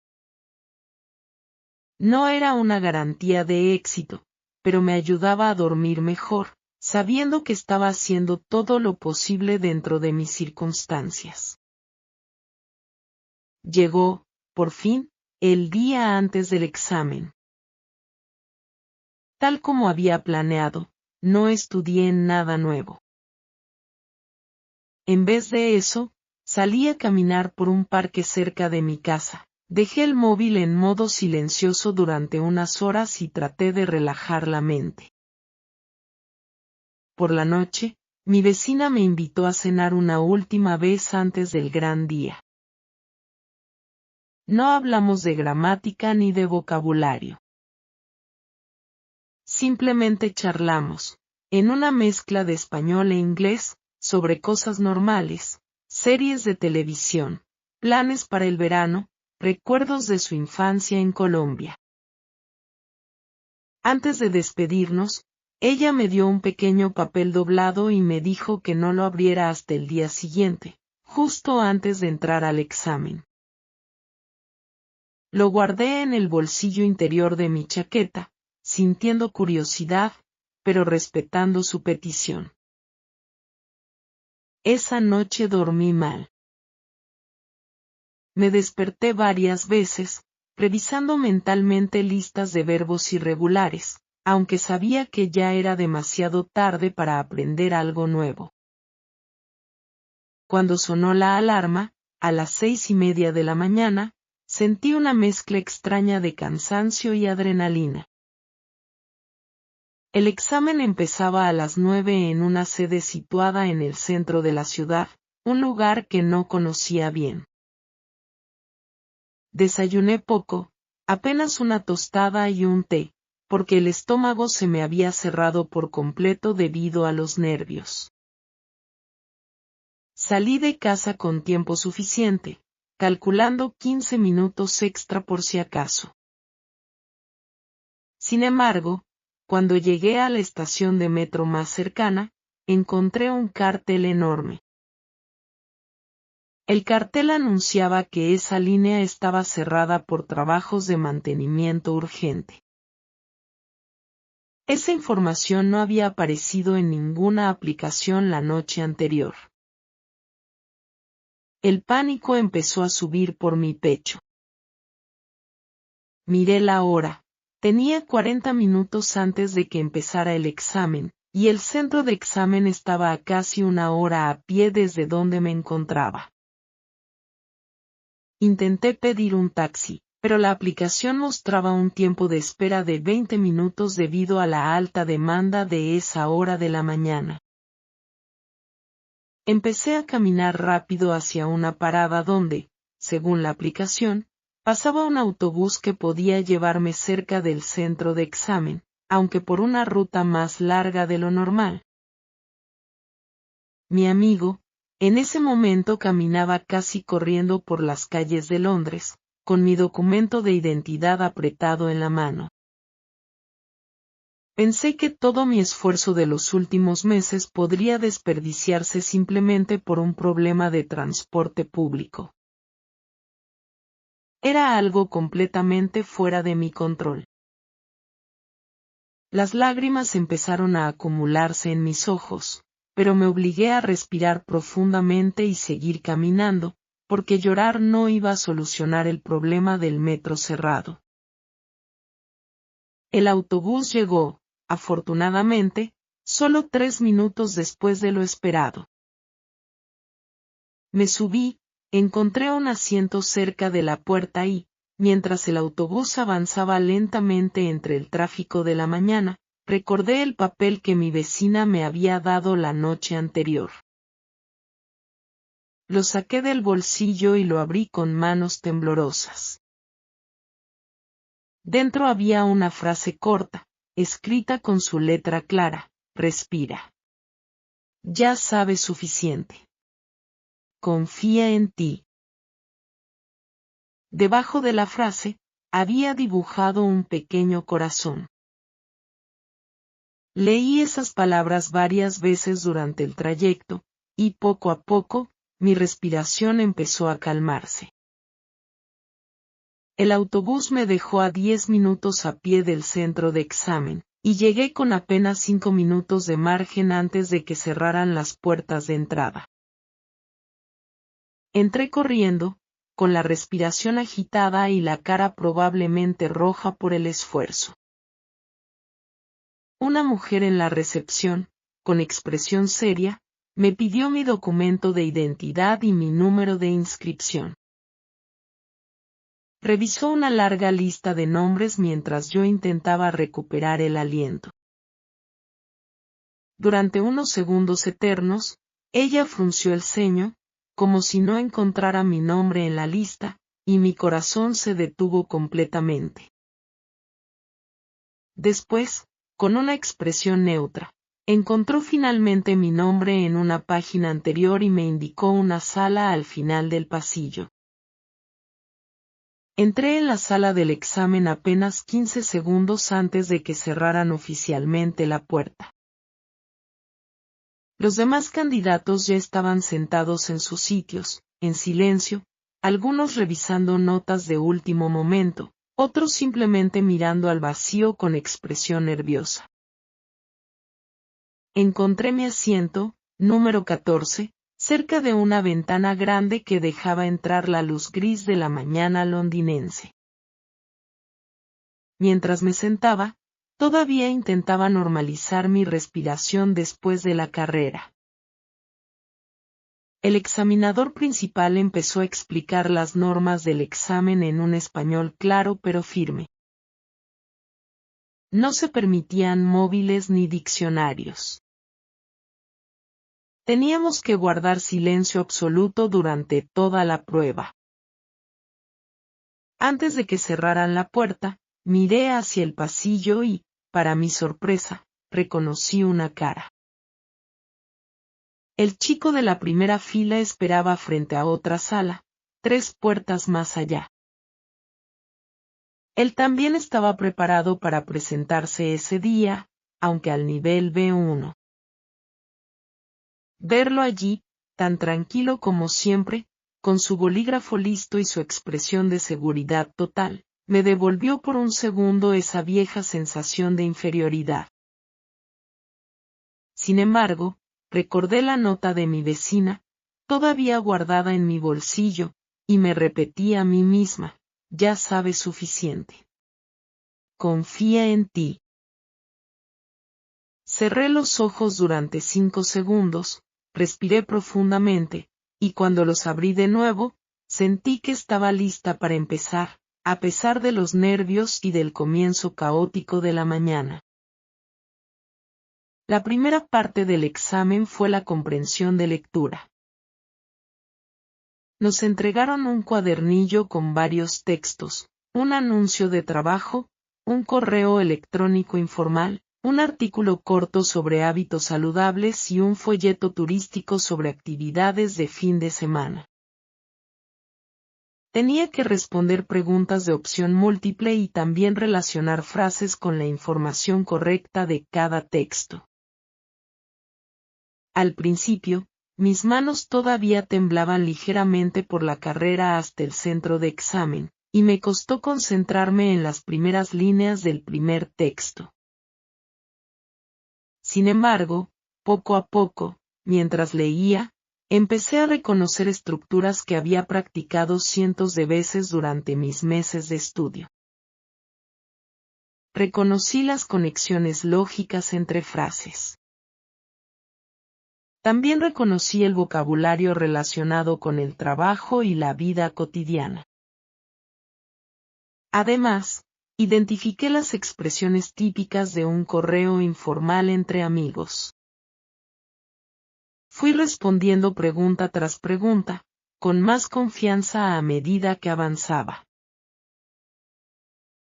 No era una garantía de éxito, pero me ayudaba a dormir mejor, sabiendo que estaba haciendo todo lo posible dentro de mis circunstancias. Llegó, por fin, el día antes del examen. Tal como había planeado, no estudié nada nuevo. En vez de eso, salí a caminar por un parque cerca de mi casa. Dejé el móvil en modo silencioso durante unas horas y traté de relajar la mente. Por la noche, mi vecina me invitó a cenar una última vez antes del gran día. No hablamos de gramática ni de vocabulario. Simplemente charlamos, en una mezcla de español e inglés, sobre cosas normales, series de televisión, planes para el verano, recuerdos de su infancia en Colombia. Antes de despedirnos, ella me dio un pequeño papel doblado y me dijo que no lo abriera hasta el día siguiente, justo antes de entrar al examen. Lo guardé en el bolsillo interior de mi chaqueta, sintiendo curiosidad, pero respetando su petición. Esa noche dormí mal. Me desperté varias veces, revisando mentalmente listas de verbos irregulares, aunque sabía que ya era demasiado tarde para aprender algo nuevo. Cuando sonó la alarma, a las 6:30 de la mañana, sentí una mezcla extraña de cansancio y adrenalina. El examen empezaba a las 9 en una sede situada en el centro de la ciudad, un lugar que no conocía bien. Desayuné poco, apenas una tostada y un té, porque el estómago se me había cerrado por completo debido a los nervios. Salí de casa con tiempo suficiente, calculando 15 minutos extra por si acaso. Sin embargo, cuando llegué a la estación de metro más cercana, encontré un cartel enorme. El cartel anunciaba que esa línea estaba cerrada por trabajos de mantenimiento urgente. Esa información no había aparecido en ninguna aplicación la noche anterior. El pánico empezó a subir por mi pecho. Miré la hora. Tenía 40 minutos antes de que empezara el examen, y el centro de examen estaba a casi una hora a pie desde donde me encontraba. Intenté pedir un taxi, pero la aplicación mostraba un tiempo de espera de 20 minutos debido a la alta demanda de esa hora de la mañana. Empecé a caminar rápido hacia una parada donde, según la aplicación, pasaba un autobús que podía llevarme cerca del centro de examen, aunque por una ruta más larga de lo normal. Mi amigo, en ese momento caminaba casi corriendo por las calles de Londres, con mi documento de identidad apretado en la mano. Pensé que todo mi esfuerzo de los últimos meses podría desperdiciarse simplemente por un problema de transporte público. Era algo completamente fuera de mi control. Las lágrimas empezaron a acumularse en mis ojos, pero me obligué a respirar profundamente y seguir caminando, porque llorar no iba a solucionar el problema del metro cerrado. El autobús llegó, afortunadamente, solo 3 minutos después de lo esperado. Me subí, encontré un asiento cerca de la puerta y, mientras el autobús avanzaba lentamente entre el tráfico de la mañana, recordé el papel que mi vecina me había dado la noche anterior. Lo saqué del bolsillo y lo abrí con manos temblorosas. Dentro había una frase corta, escrita con su letra clara: respira. Ya sabes suficiente. Confía en ti. Debajo de la frase, había dibujado un pequeño corazón. Leí esas palabras varias veces durante el trayecto, y poco a poco, mi respiración empezó a calmarse. El autobús me dejó a 10 minutos a pie del centro de examen, y llegué con apenas 5 minutos de margen antes de que cerraran las puertas de entrada. Entré corriendo, con la respiración agitada y la cara probablemente roja por el esfuerzo. Una mujer en la recepción, con expresión seria, me pidió mi documento de identidad y mi número de inscripción. Revisó una larga lista de nombres mientras yo intentaba recuperar el aliento. Durante unos segundos eternos, ella frunció el ceño, como si no encontrara mi nombre en la lista, y mi corazón se detuvo completamente. Después, con una expresión neutra, encontró finalmente mi nombre en una página anterior y me indicó una sala al final del pasillo. Entré en la sala del examen apenas 15 segundos antes de que cerraran oficialmente la puerta. Los demás candidatos ya estaban sentados en sus sitios, en silencio, algunos revisando notas de último momento, otros simplemente mirando al vacío con expresión nerviosa. Encontré mi asiento, número 14, cerca de una ventana grande que dejaba entrar la luz gris de la mañana londinense. Mientras me sentaba, todavía intentaba normalizar mi respiración después de la carrera. El examinador principal empezó a explicar las normas del examen en un español claro pero firme. No se permitían móviles ni diccionarios. Teníamos que guardar silencio absoluto durante toda la prueba. Antes de que cerraran la puerta, miré hacia el pasillo y, para mi sorpresa, reconocí una cara. El chico de la primera fila esperaba frente a otra sala, 3 puertas más allá. Él también estaba preparado para presentarse ese día, aunque al nivel B1. Verlo allí, tan tranquilo como siempre, con su bolígrafo listo y su expresión de seguridad total, me devolvió por un segundo esa vieja sensación de inferioridad. Sin embargo, recordé la nota de mi vecina, todavía guardada en mi bolsillo, y me repetí a mí misma, ya sabes suficiente. Confía en ti. Cerré los ojos durante 5 segundos, respiré profundamente, y cuando los abrí de nuevo, sentí que estaba lista para empezar, a pesar de los nervios y del comienzo caótico de la mañana. La primera parte del examen fue la comprensión de lectura. Nos entregaron un cuadernillo con varios textos, un anuncio de trabajo, un correo electrónico informal, un artículo corto sobre hábitos saludables y un folleto turístico sobre actividades de fin de semana. Tenía que responder preguntas de opción múltiple y también relacionar frases con la información correcta de cada texto. Al principio, mis manos todavía temblaban ligeramente por la carrera hasta el centro de examen, y me costó concentrarme en las primeras líneas del primer texto. Sin embargo, poco a poco, mientras leía, empecé a reconocer estructuras que había practicado cientos de veces durante mis meses de estudio. Reconocí las conexiones lógicas entre frases. También reconocí el vocabulario relacionado con el trabajo y la vida cotidiana. Además, identifiqué las expresiones típicas de un correo informal entre amigos. Fui respondiendo pregunta tras pregunta, con más confianza a medida que avanzaba.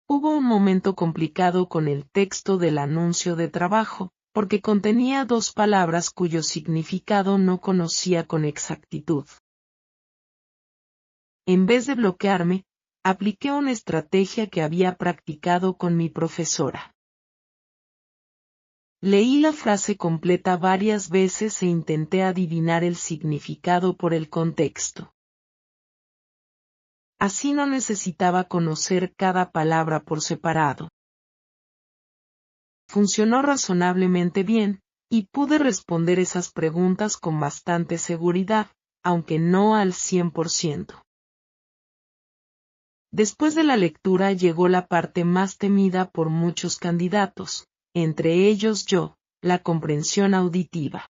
Hubo un momento complicado con el texto del anuncio de trabajo, porque contenía 2 palabras cuyo significado no conocía con exactitud. En vez de bloquearme, apliqué una estrategia que había practicado con mi profesora. Leí la frase completa varias veces e intenté adivinar el significado por el contexto. Así no necesitaba conocer cada palabra por separado. Funcionó razonablemente bien, y pude responder esas preguntas con bastante seguridad, aunque no al 100%. Después de la lectura llegó la parte más temida por muchos candidatos, entre ellos yo, la comprensión auditiva.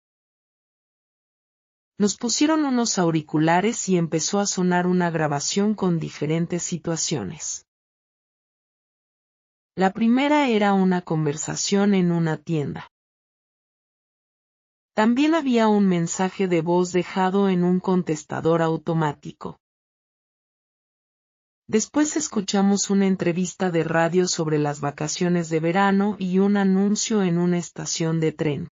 Nos pusieron unos auriculares y empezó a sonar una grabación con diferentes situaciones. La primera era una conversación en una tienda. También había un mensaje de voz dejado en un contestador automático. Después escuchamos una entrevista de radio sobre las vacaciones de verano y un anuncio en una estación de tren.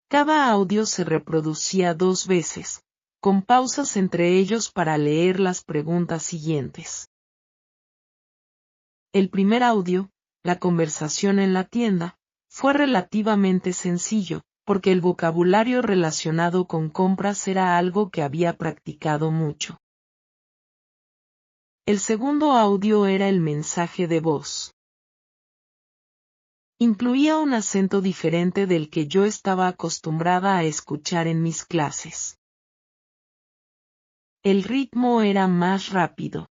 Cada audio se reproducía 2 veces, con pausas entre ellos para leer las preguntas siguientes. El primer audio, la conversación en la tienda, fue relativamente sencillo, porque el vocabulario relacionado con compras era algo que había practicado mucho. El segundo audio era el mensaje de voz. Incluía un acento diferente del que yo estaba acostumbrada a escuchar en mis clases. El ritmo era más rápido.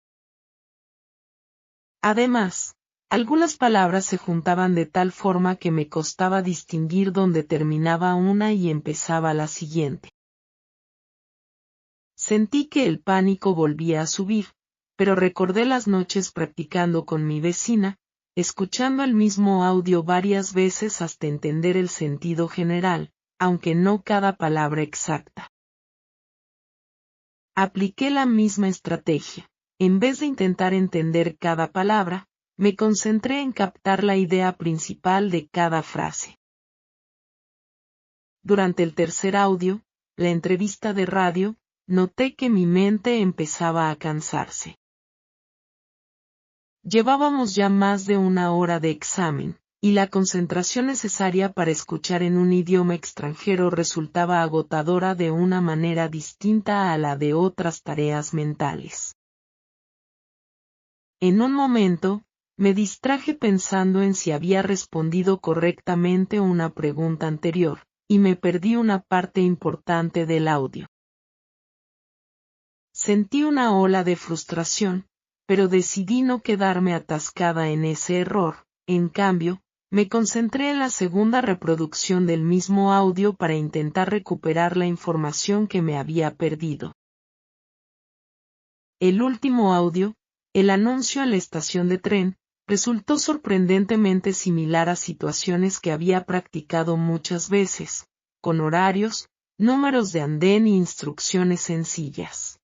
Además, algunas palabras se juntaban de tal forma que me costaba distinguir dónde terminaba una y empezaba la siguiente. Sentí que el pánico volvía a subir, pero recordé las noches practicando con mi vecina, escuchando el mismo audio varias veces hasta entender el sentido general, aunque no cada palabra exacta. Apliqué la misma estrategia. En vez de intentar entender cada palabra, me concentré en captar la idea principal de cada frase. Durante el tercer audio, la entrevista de radio, noté que mi mente empezaba a cansarse. Llevábamos ya más de 1 hora de examen, y la concentración necesaria para escuchar en un idioma extranjero resultaba agotadora de una manera distinta a la de otras tareas mentales. En un momento, me distraje pensando en si había respondido correctamente una pregunta anterior, y me perdí una parte importante del audio. Sentí una ola de frustración, pero decidí no quedarme atascada en ese error. En cambio, me concentré en la segunda reproducción del mismo audio para intentar recuperar la información que me había perdido. El último audio, el anuncio en la estación de tren, resultó sorprendentemente similar a situaciones que había practicado muchas veces, con horarios, números de andén e instrucciones sencillas.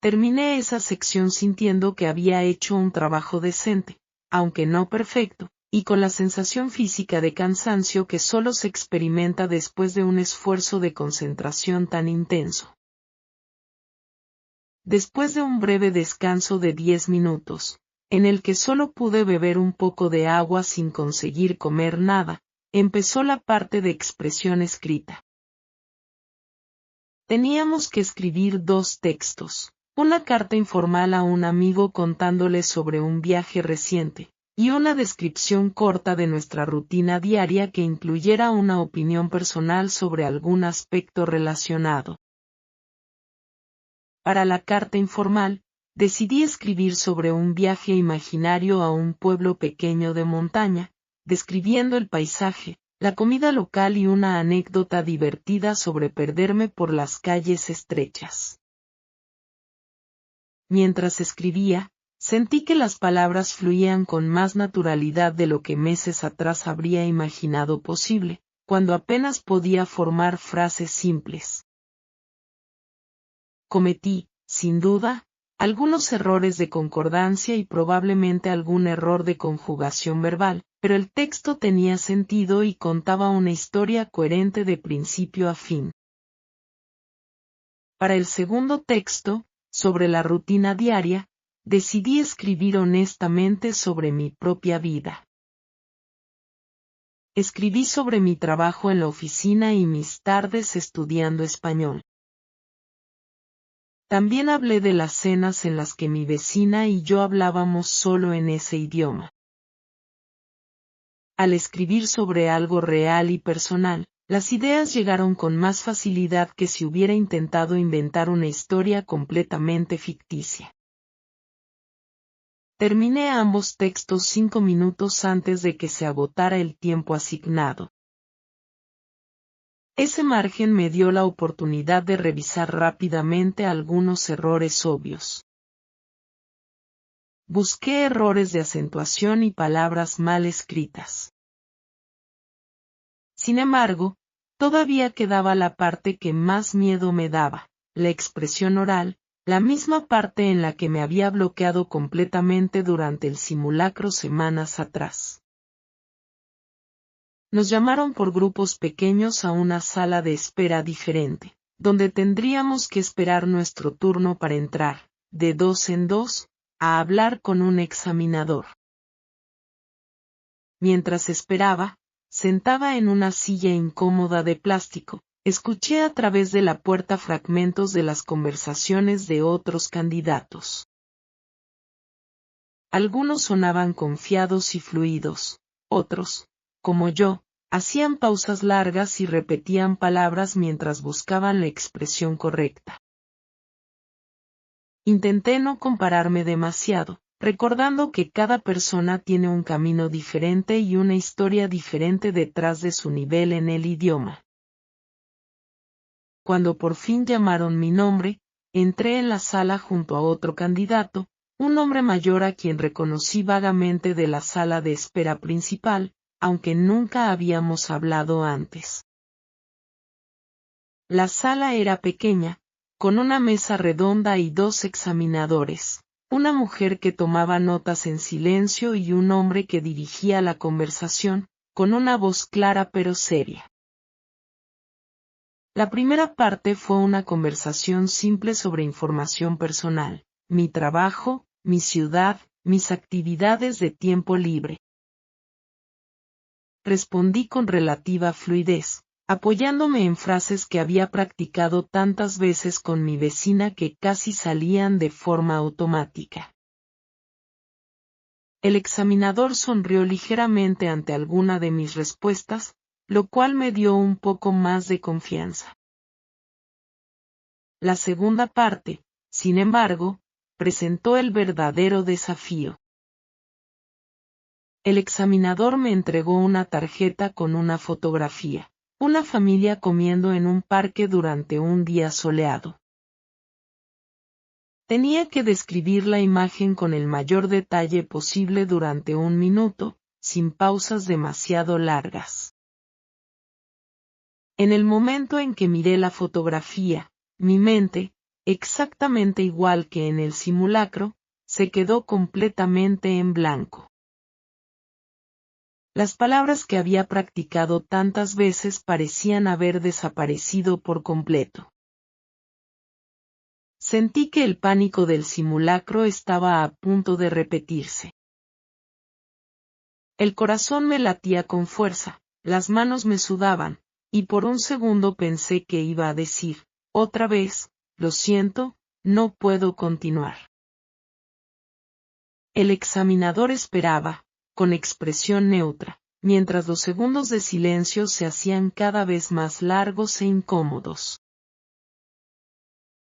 Terminé esa sección sintiendo que había hecho un trabajo decente, aunque no perfecto, y con la sensación física de cansancio que solo se experimenta después de un esfuerzo de concentración tan intenso. Después de un breve descanso de 10 minutos, en el que solo pude beber un poco de agua sin conseguir comer nada, empezó la parte de expresión escrita. Teníamos que escribir 2 textos. Una carta informal a un amigo contándole sobre un viaje reciente, y una descripción corta de nuestra rutina diaria que incluyera una opinión personal sobre algún aspecto relacionado. Para la carta informal, decidí escribir sobre un viaje imaginario a un pueblo pequeño de montaña, describiendo el paisaje, la comida local y una anécdota divertida sobre perderme por las calles estrechas. Mientras escribía, sentí que las palabras fluían con más naturalidad de lo que meses atrás habría imaginado posible, cuando apenas podía formar frases simples. Cometí, sin duda, algunos errores de concordancia y probablemente algún error de conjugación verbal, pero el texto tenía sentido y contaba una historia coherente de principio a fin. Para el segundo texto, sobre la rutina diaria, decidí escribir honestamente sobre mi propia vida. Escribí sobre mi trabajo en la oficina y mis tardes estudiando español. También hablé de las cenas en las que mi vecina y yo hablábamos solo en ese idioma. Al escribir sobre algo real y personal, las ideas llegaron con más facilidad que si hubiera intentado inventar una historia completamente ficticia. Terminé ambos textos 5 minutos antes de que se agotara el tiempo asignado. Ese margen me dio la oportunidad de revisar rápidamente algunos errores obvios. Busqué errores de acentuación y palabras mal escritas. Sin embargo, todavía quedaba la parte que más miedo me daba, la expresión oral, la misma parte en la que me había bloqueado completamente durante el simulacro semanas atrás. Nos llamaron por grupos pequeños a una sala de espera diferente, donde tendríamos que esperar nuestro turno para entrar, de 2 en 2, a hablar con un examinador. Mientras esperaba, sentada en una silla incómoda de plástico, escuché a través de la puerta fragmentos de las conversaciones de otros candidatos. Algunos sonaban confiados y fluidos, otros, como yo, hacían pausas largas y repetían palabras mientras buscaban la expresión correcta. Intenté no compararme demasiado, recordando que cada persona tiene un camino diferente y una historia diferente detrás de su nivel en el idioma. Cuando por fin llamaron mi nombre, entré en la sala junto a otro candidato, un hombre mayor a quien reconocí vagamente de la sala de espera principal, aunque nunca habíamos hablado antes. La sala era pequeña, con una mesa redonda y 2 examinadores, una mujer que tomaba notas en silencio y un hombre que dirigía la conversación, con una voz clara pero seria. La primera parte fue una conversación simple sobre información personal, mi trabajo, mi ciudad, mis actividades de tiempo libre. Respondí con relativa fluidez, apoyándome en frases que había practicado tantas veces con mi vecina que casi salían de forma automática. El examinador sonrió ligeramente ante alguna de mis respuestas, lo cual me dio un poco más de confianza. La segunda parte, sin embargo, presentó el verdadero desafío. El examinador me entregó una tarjeta con una fotografía, una familia comiendo en un parque durante un día soleado. Tenía que describir la imagen con el mayor detalle posible durante 1 minuto, sin pausas demasiado largas. En el momento en que miré la fotografía, mi mente, exactamente igual que en el simulacro, se quedó completamente en blanco. Las palabras que había practicado tantas veces parecían haber desaparecido por completo. Sentí que el pánico del simulacro estaba a punto de repetirse. El corazón me latía con fuerza, las manos me sudaban, y por un segundo pensé que iba a decir, otra vez, lo siento, no puedo continuar. El examinador esperaba, con expresión neutra, mientras los segundos de silencio se hacían cada vez más largos e incómodos.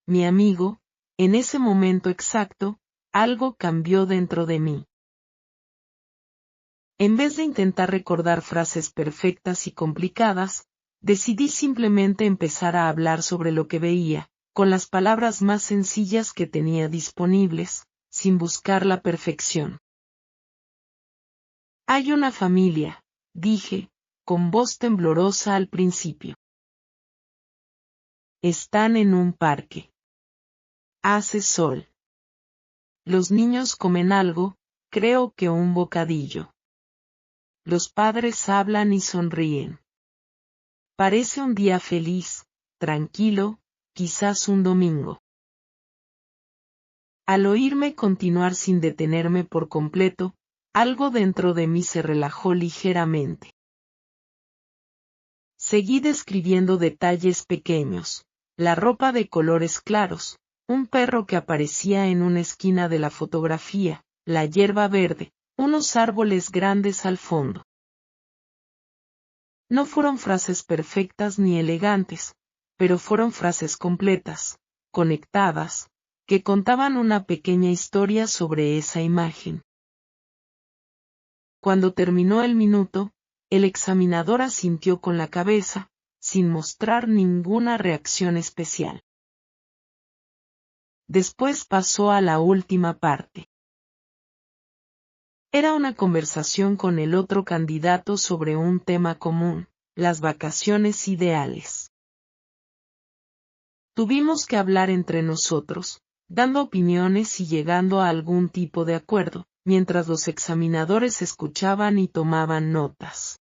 Mi amigo, en ese momento exacto, algo cambió dentro de mí. En vez de intentar recordar frases perfectas y complicadas, decidí simplemente empezar a hablar sobre lo que veía, con las palabras más sencillas que tenía disponibles, sin buscar la perfección. Hay una familia, dije, con voz temblorosa al principio. Están en un parque. Hace sol. Los niños comen algo, creo que un bocadillo. Los padres hablan y sonríen. Parece un día feliz, tranquilo, quizás un domingo. Al oírme continuar sin detenerme por completo, algo dentro de mí se relajó ligeramente. Seguí describiendo detalles pequeños, la ropa de colores claros, un perro que aparecía en una esquina de la fotografía, la hierba verde, unos árboles grandes al fondo. No fueron frases perfectas ni elegantes, pero fueron frases completas, conectadas, que contaban una pequeña historia sobre esa imagen. Cuando terminó el minuto, el examinador asintió con la cabeza, sin mostrar ninguna reacción especial. Después pasó a la última parte. Era una conversación con el otro candidato sobre un tema común, las vacaciones ideales. Tuvimos que hablar entre nosotros, dando opiniones y llegando a algún tipo de acuerdo, mientras los examinadores escuchaban y tomaban notas.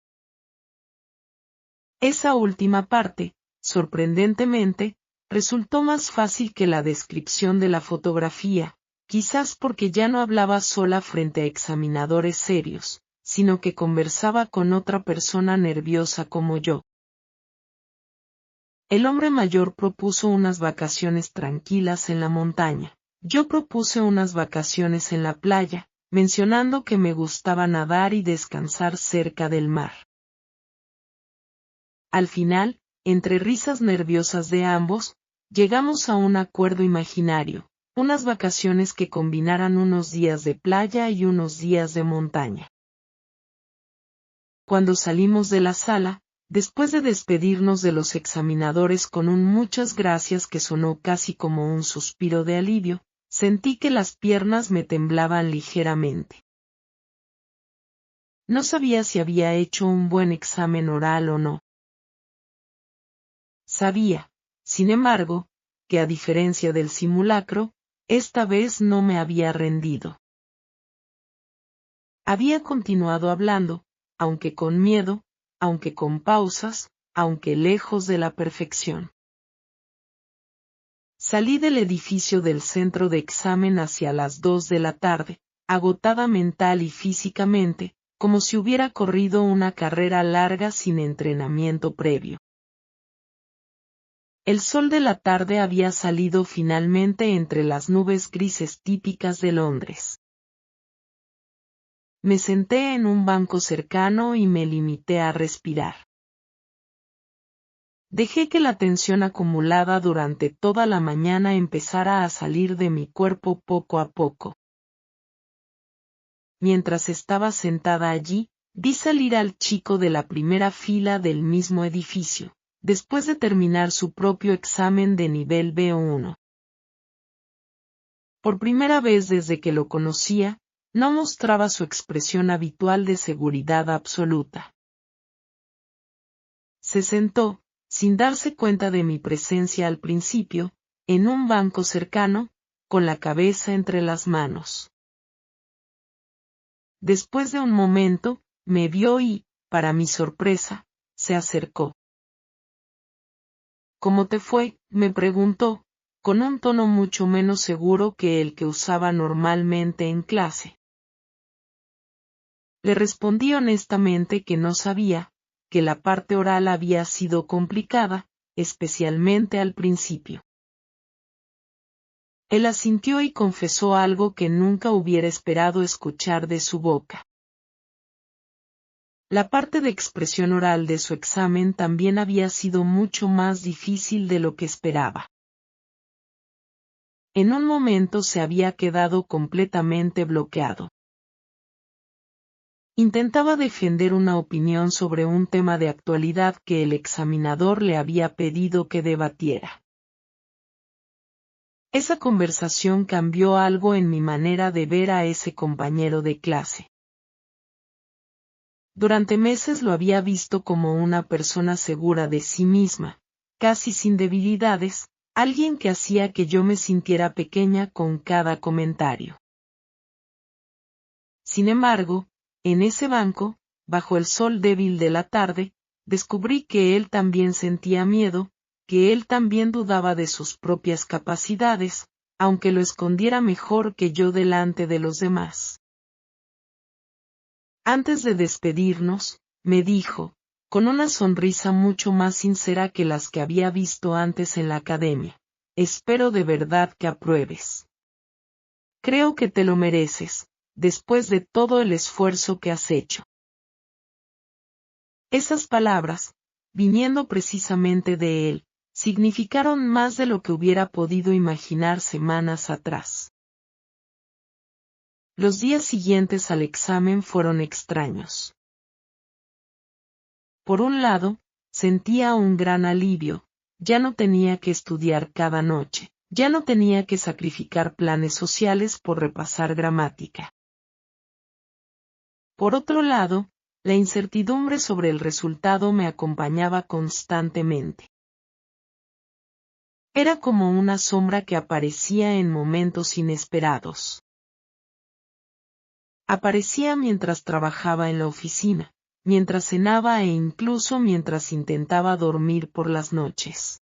Esa última parte, sorprendentemente, resultó más fácil que la descripción de la fotografía, quizás porque ya no hablaba sola frente a examinadores serios, sino que conversaba con otra persona nerviosa como yo. El hombre mayor propuso unas vacaciones tranquilas en la montaña. Yo propuse unas vacaciones en la playa, mencionando que me gustaba nadar y descansar cerca del mar. Al final, entre risas nerviosas de ambos, llegamos a un acuerdo imaginario, unas vacaciones que combinaran unos días de playa y unos días de montaña. Cuando salimos de la sala, después de despedirnos de los examinadores con un muchas gracias que sonó casi como un suspiro de alivio, sentí que las piernas me temblaban ligeramente. No sabía si había hecho un buen examen oral o no. Sabía, sin embargo, que a diferencia del simulacro, esta vez no me había rendido. Había continuado hablando, aunque con miedo, aunque con pausas, aunque lejos de la perfección. Salí del edificio del centro de examen hacia las 2 de la tarde, agotada mental y físicamente, como si hubiera corrido una carrera larga sin entrenamiento previo. El sol de la tarde había salido finalmente entre las nubes grises típicas de Londres. Me senté en un banco cercano y me limité a respirar. Dejé que la tensión acumulada durante toda la mañana empezara a salir de mi cuerpo poco a poco. Mientras estaba sentada allí, vi salir al chico de la primera fila del mismo edificio, después de terminar su propio examen de nivel B1. Por primera vez desde que lo conocía, no mostraba su expresión habitual de seguridad absoluta. Se sentó, sin darse cuenta de mi presencia al principio, en un banco cercano, con la cabeza entre las manos. Después de un momento, me vio y, para mi sorpresa, se acercó. ¿Cómo te fue?, me preguntó, con un tono mucho menos seguro que el que usaba normalmente en clase. Le respondí honestamente que no sabía, que la parte oral había sido complicada, especialmente al principio. Él asintió y confesó algo que nunca hubiera esperado escuchar de su boca. La parte de expresión oral de su examen también había sido mucho más difícil de lo que esperaba. En un momento se había quedado completamente bloqueado. Intentaba defender una opinión sobre un tema de actualidad que el examinador le había pedido que debatiera. Esa conversación cambió algo en mi manera de ver a ese compañero de clase. Durante meses lo había visto como una persona segura de sí misma, casi sin debilidades, alguien que hacía que yo me sintiera pequeña con cada comentario. Sin embargo, en ese banco, bajo el sol débil de la tarde, descubrí que él también sentía miedo, que él también dudaba de sus propias capacidades, aunque lo escondiera mejor que yo delante de los demás. Antes de despedirnos, me dijo, con una sonrisa mucho más sincera que las que había visto antes en la academia: espero de verdad que apruebes. Creo que te lo mereces, después de todo el esfuerzo que has hecho. Esas palabras, viniendo precisamente de él, significaron más de lo que hubiera podido imaginar semanas atrás. Los días siguientes al examen fueron extraños. Por un lado, sentía un gran alivio, ya no tenía que estudiar cada noche, ya no tenía que sacrificar planes sociales por repasar gramática. Por otro lado, La incertidumbre sobre el resultado me acompañaba constantemente. Era como una sombra que aparecía en momentos inesperados. Aparecía mientras trabajaba en la oficina, mientras cenaba e incluso mientras intentaba dormir por las noches.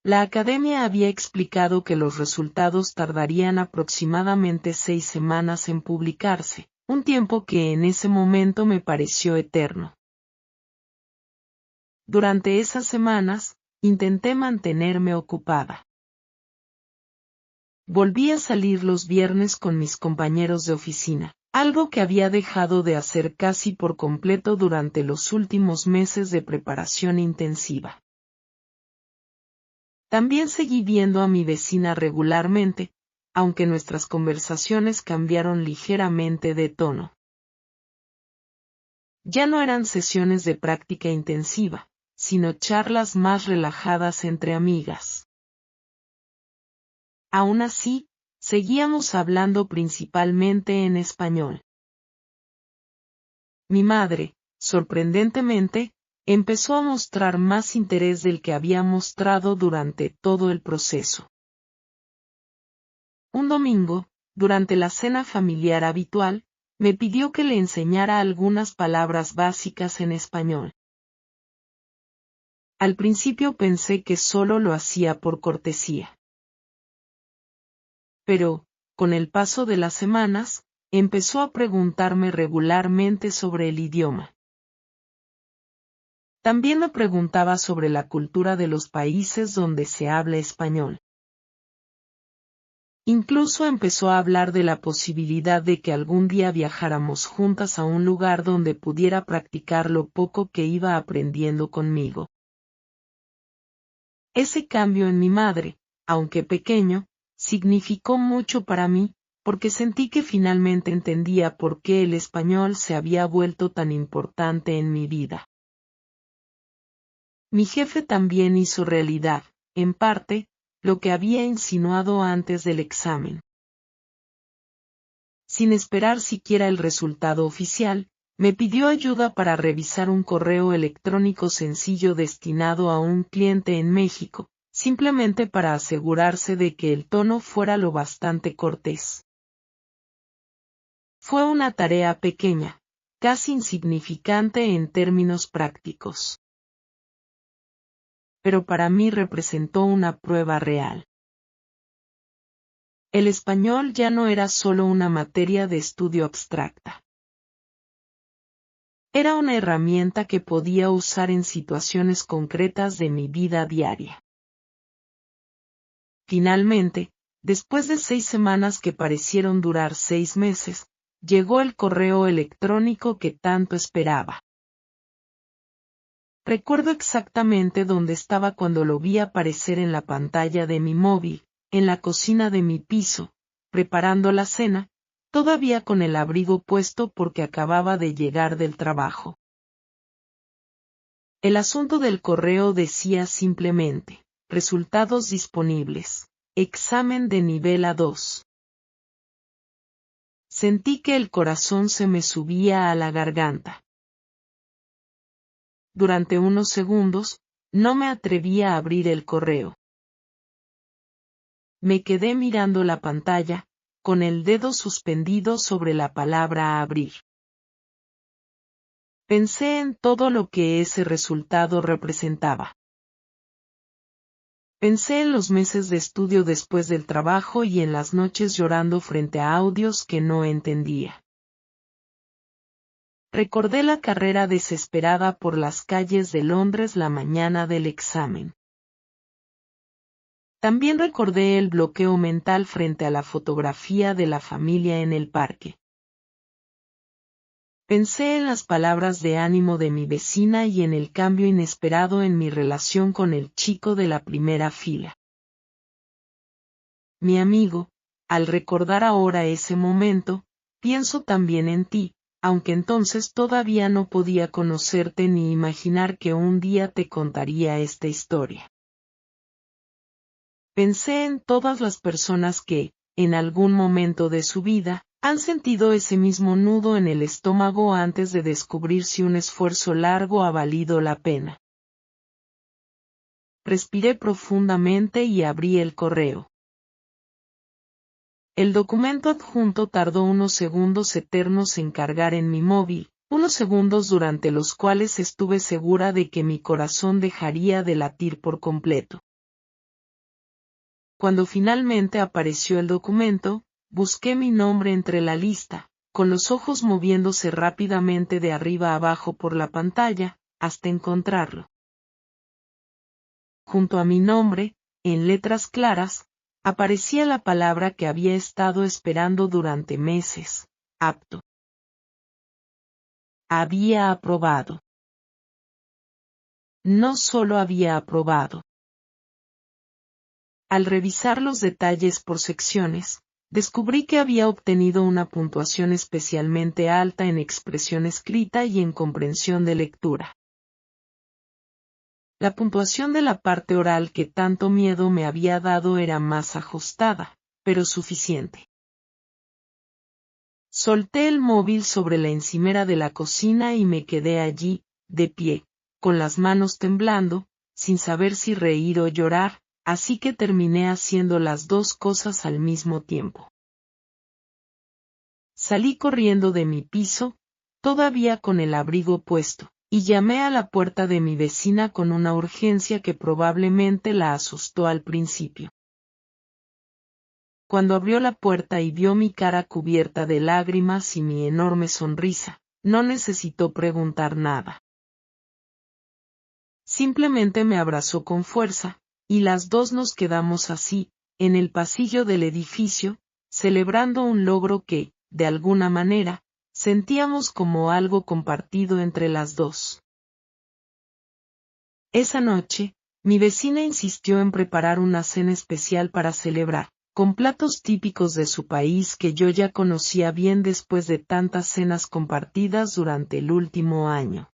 La academia había explicado que los resultados tardarían aproximadamente 6 semanas en publicarse, un tiempo que en ese momento me pareció eterno. Durante esas semanas, intenté mantenerme ocupada. Volví a salir los viernes con mis compañeros de oficina, algo que había dejado de hacer casi por completo durante los últimos meses de preparación intensiva. También seguí viendo a mi vecina regularmente, aunque nuestras conversaciones cambiaron ligeramente de tono. Ya no eran sesiones de práctica intensiva, sino charlas más relajadas entre amigas. Aún así, seguíamos hablando principalmente en español. Mi madre, sorprendentemente, empezó a mostrar más interés del que había mostrado durante todo el proceso. Un domingo, durante la cena familiar habitual, me pidió que le enseñara algunas palabras básicas en español. Al principio pensé que solo lo hacía por cortesía. Pero, con el paso de las semanas, empezó a preguntarme regularmente sobre el idioma. También me preguntaba sobre la cultura de los países donde se habla español. Incluso empezó a hablar de la posibilidad de que algún día viajáramos juntas a un lugar donde pudiera practicar lo poco que iba aprendiendo conmigo. Ese cambio en mi madre, aunque pequeño, significó mucho para mí, porque sentí que finalmente entendía por qué el español se había vuelto tan importante en mi vida. Mi jefe también hizo realidad, en parte, lo que había insinuado antes del examen. Sin esperar siquiera el resultado oficial, me pidió ayuda para revisar un correo electrónico sencillo destinado a un cliente en México, simplemente para asegurarse de que el tono fuera lo bastante cortés. Fue una tarea pequeña, casi insignificante en términos prácticos. Pero para mí representó una prueba real. El español ya no era solo una materia de estudio abstracta. Era una herramienta que podía usar en situaciones concretas de mi vida diaria. Finalmente, después de 6 semanas que parecieron durar 6 meses, llegó el correo electrónico que tanto esperaba. Recuerdo exactamente dónde estaba cuando lo vi aparecer en la pantalla de mi móvil, en la cocina de mi piso, preparando la cena, todavía con el abrigo puesto porque acababa de llegar del trabajo. El asunto del correo decía simplemente, resultados disponibles, examen de nivel A2. Sentí que el corazón se me subía a la garganta. Durante unos segundos, no me atreví a abrir el correo. Me quedé mirando la pantalla, con el dedo suspendido sobre la palabra abrir. Pensé en todo lo que ese resultado representaba. Pensé en los meses de estudio después del trabajo y en las noches llorando frente a audios que no entendía. Recordé la carrera desesperada por las calles de Londres la mañana del examen. También recordé el bloqueo mental frente a la fotografía de la familia en el parque. Pensé en las palabras de ánimo de mi vecina y en el cambio inesperado en mi relación con el chico de la primera fila. Mi amigo, al recordar ahora ese momento, pienso también en ti, aunque entonces todavía no podía conocerte ni imaginar que un día te contaría esta historia. Pensé en todas las personas que, en algún momento de su vida, ¿Han sentido ese mismo nudo en el estómago antes de descubrir si un esfuerzo largo ha valido la pena? Respiré profundamente y abrí el correo. El documento adjunto tardó unos segundos eternos en cargar en mi móvil, unos segundos durante los cuales estuve segura de que mi corazón dejaría de latir por completo. Cuando finalmente apareció el documento, busqué mi nombre entre la lista, con los ojos moviéndose rápidamente de arriba a abajo por la pantalla, hasta encontrarlo. Junto a mi nombre, en letras claras, aparecía la palabra que había estado esperando durante meses: apto. Había aprobado. No solo había aprobado. Al revisar los detalles por secciones, descubrí que había obtenido una puntuación especialmente alta en expresión escrita y en comprensión de lectura. La puntuación de la parte oral que tanto miedo me había dado era más ajustada, pero suficiente. Solté el móvil sobre la encimera de la cocina y me quedé allí, de pie, con las manos temblando, sin saber si reír o llorar, así que terminé haciendo las dos cosas al mismo tiempo. Salí corriendo de mi piso, todavía con el abrigo puesto, y llamé a la puerta de mi vecina con una urgencia que probablemente la asustó al principio. Cuando abrió la puerta y vio mi cara cubierta de lágrimas y mi enorme sonrisa, no necesitó preguntar nada. Simplemente me abrazó con fuerza, y las dos nos quedamos así, en el pasillo del edificio, celebrando un logro que, de alguna manera, sentíamos como algo compartido entre las dos. Esa noche, mi vecina insistió en preparar una cena especial para celebrar, con platos típicos de su país que yo ya conocía bien después de tantas cenas compartidas durante el último año.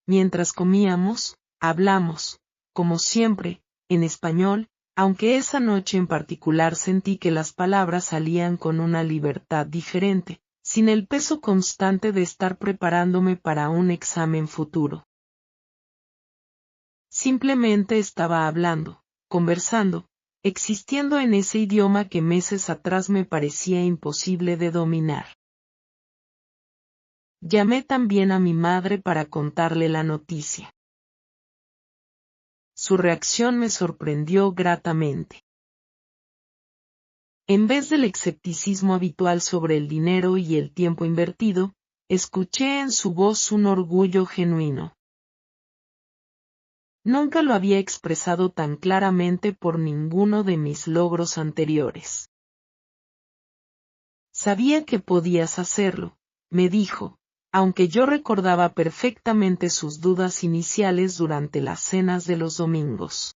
Mientras comíamos, hablamos, como siempre, en español, aunque esa noche en particular sentí que las palabras salían con una libertad diferente, sin el peso constante de estar preparándome para un examen futuro. Simplemente estaba hablando, conversando, existiendo en ese idioma que meses atrás me parecía imposible de dominar. Llamé también a mi madre para contarle la noticia. Su reacción me sorprendió gratamente. En vez del escepticismo habitual sobre el dinero y el tiempo invertido, escuché en su voz un orgullo genuino. Nunca lo había expresado tan claramente por ninguno de mis logros anteriores. Sabía que podías hacerlo, me dijo, aunque yo recordaba perfectamente sus dudas iniciales durante las cenas de los domingos.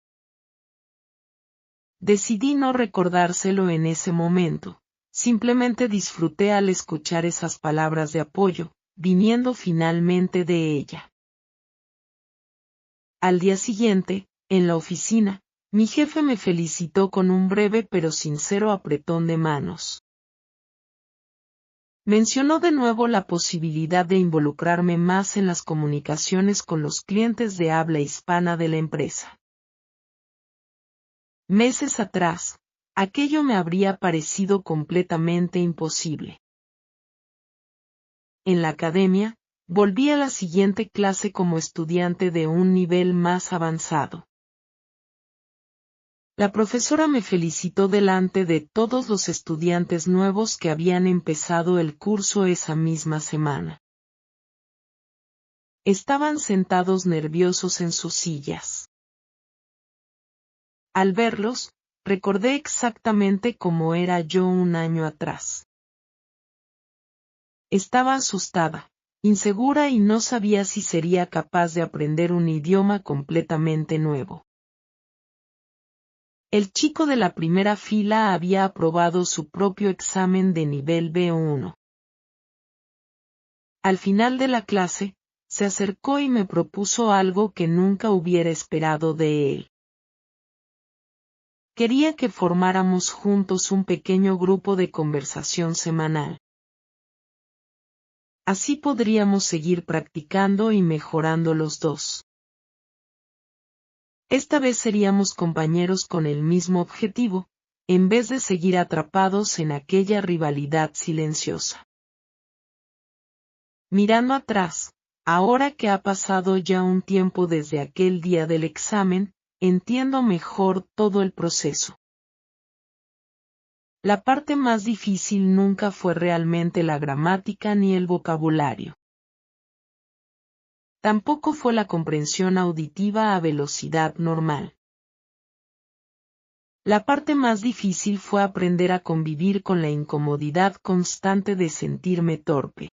Decidí no recordárselo en ese momento, simplemente disfruté al escuchar esas palabras de apoyo, viniendo finalmente de ella. Al día siguiente, en la oficina, mi jefe me felicitó con un breve pero sincero apretón de manos. Mencionó de nuevo la posibilidad de involucrarme más en las comunicaciones con los clientes de habla hispana de la empresa. Meses atrás, aquello me habría parecido completamente imposible. En la academia, volví a la siguiente clase como estudiante de un nivel más avanzado. La profesora me felicitó delante de todos los estudiantes nuevos que habían empezado el curso esa misma semana. Estaban sentados nerviosos en sus sillas. Al verlos, recordé exactamente cómo era yo un año atrás. Estaba asustada, insegura y no sabía si sería capaz de aprender un idioma completamente nuevo. El chico de la primera fila había aprobado su propio examen de nivel B1. Al final de la clase, se acercó y me propuso algo que nunca hubiera esperado de él. Quería que formáramos juntos un pequeño grupo de conversación semanal. Así podríamos seguir practicando y mejorando los dos. Esta vez seríamos compañeros con el mismo objetivo, en vez de seguir atrapados en aquella rivalidad silenciosa. Mirando atrás, ahora que ha pasado ya un tiempo desde aquel día del examen, entiendo mejor todo el proceso. La parte más difícil nunca fue realmente la gramática ni el vocabulario. Tampoco fue la comprensión auditiva a velocidad normal. La parte más difícil fue aprender a convivir con la incomodidad constante de sentirme torpe.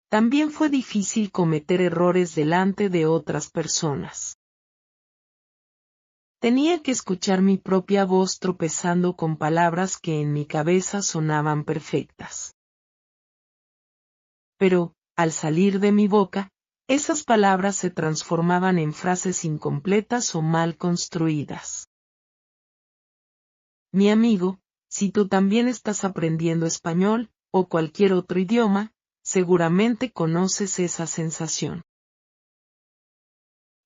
También fue difícil cometer errores delante de otras personas. Tenía que escuchar mi propia voz tropezando con palabras que en mi cabeza sonaban perfectas. Pero, al salir de mi boca, esas palabras se transformaban en frases incompletas o mal construidas. Mi amigo, si tú también estás aprendiendo español, o cualquier otro idioma, seguramente conoces esa sensación.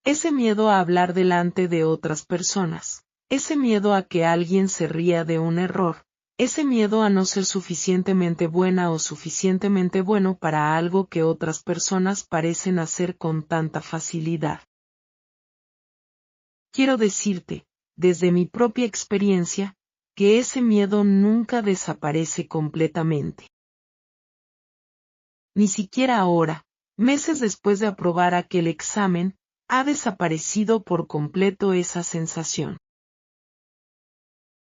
Ese miedo a hablar delante de otras personas, ese miedo a que alguien se ría de un error, ese miedo a no ser suficientemente buena o suficientemente bueno para algo que otras personas parecen hacer con tanta facilidad. Quiero decirte, desde mi propia experiencia, que ese miedo nunca desaparece completamente. Ni siquiera ahora, meses después de aprobar aquel examen, ha desaparecido por completo esa sensación.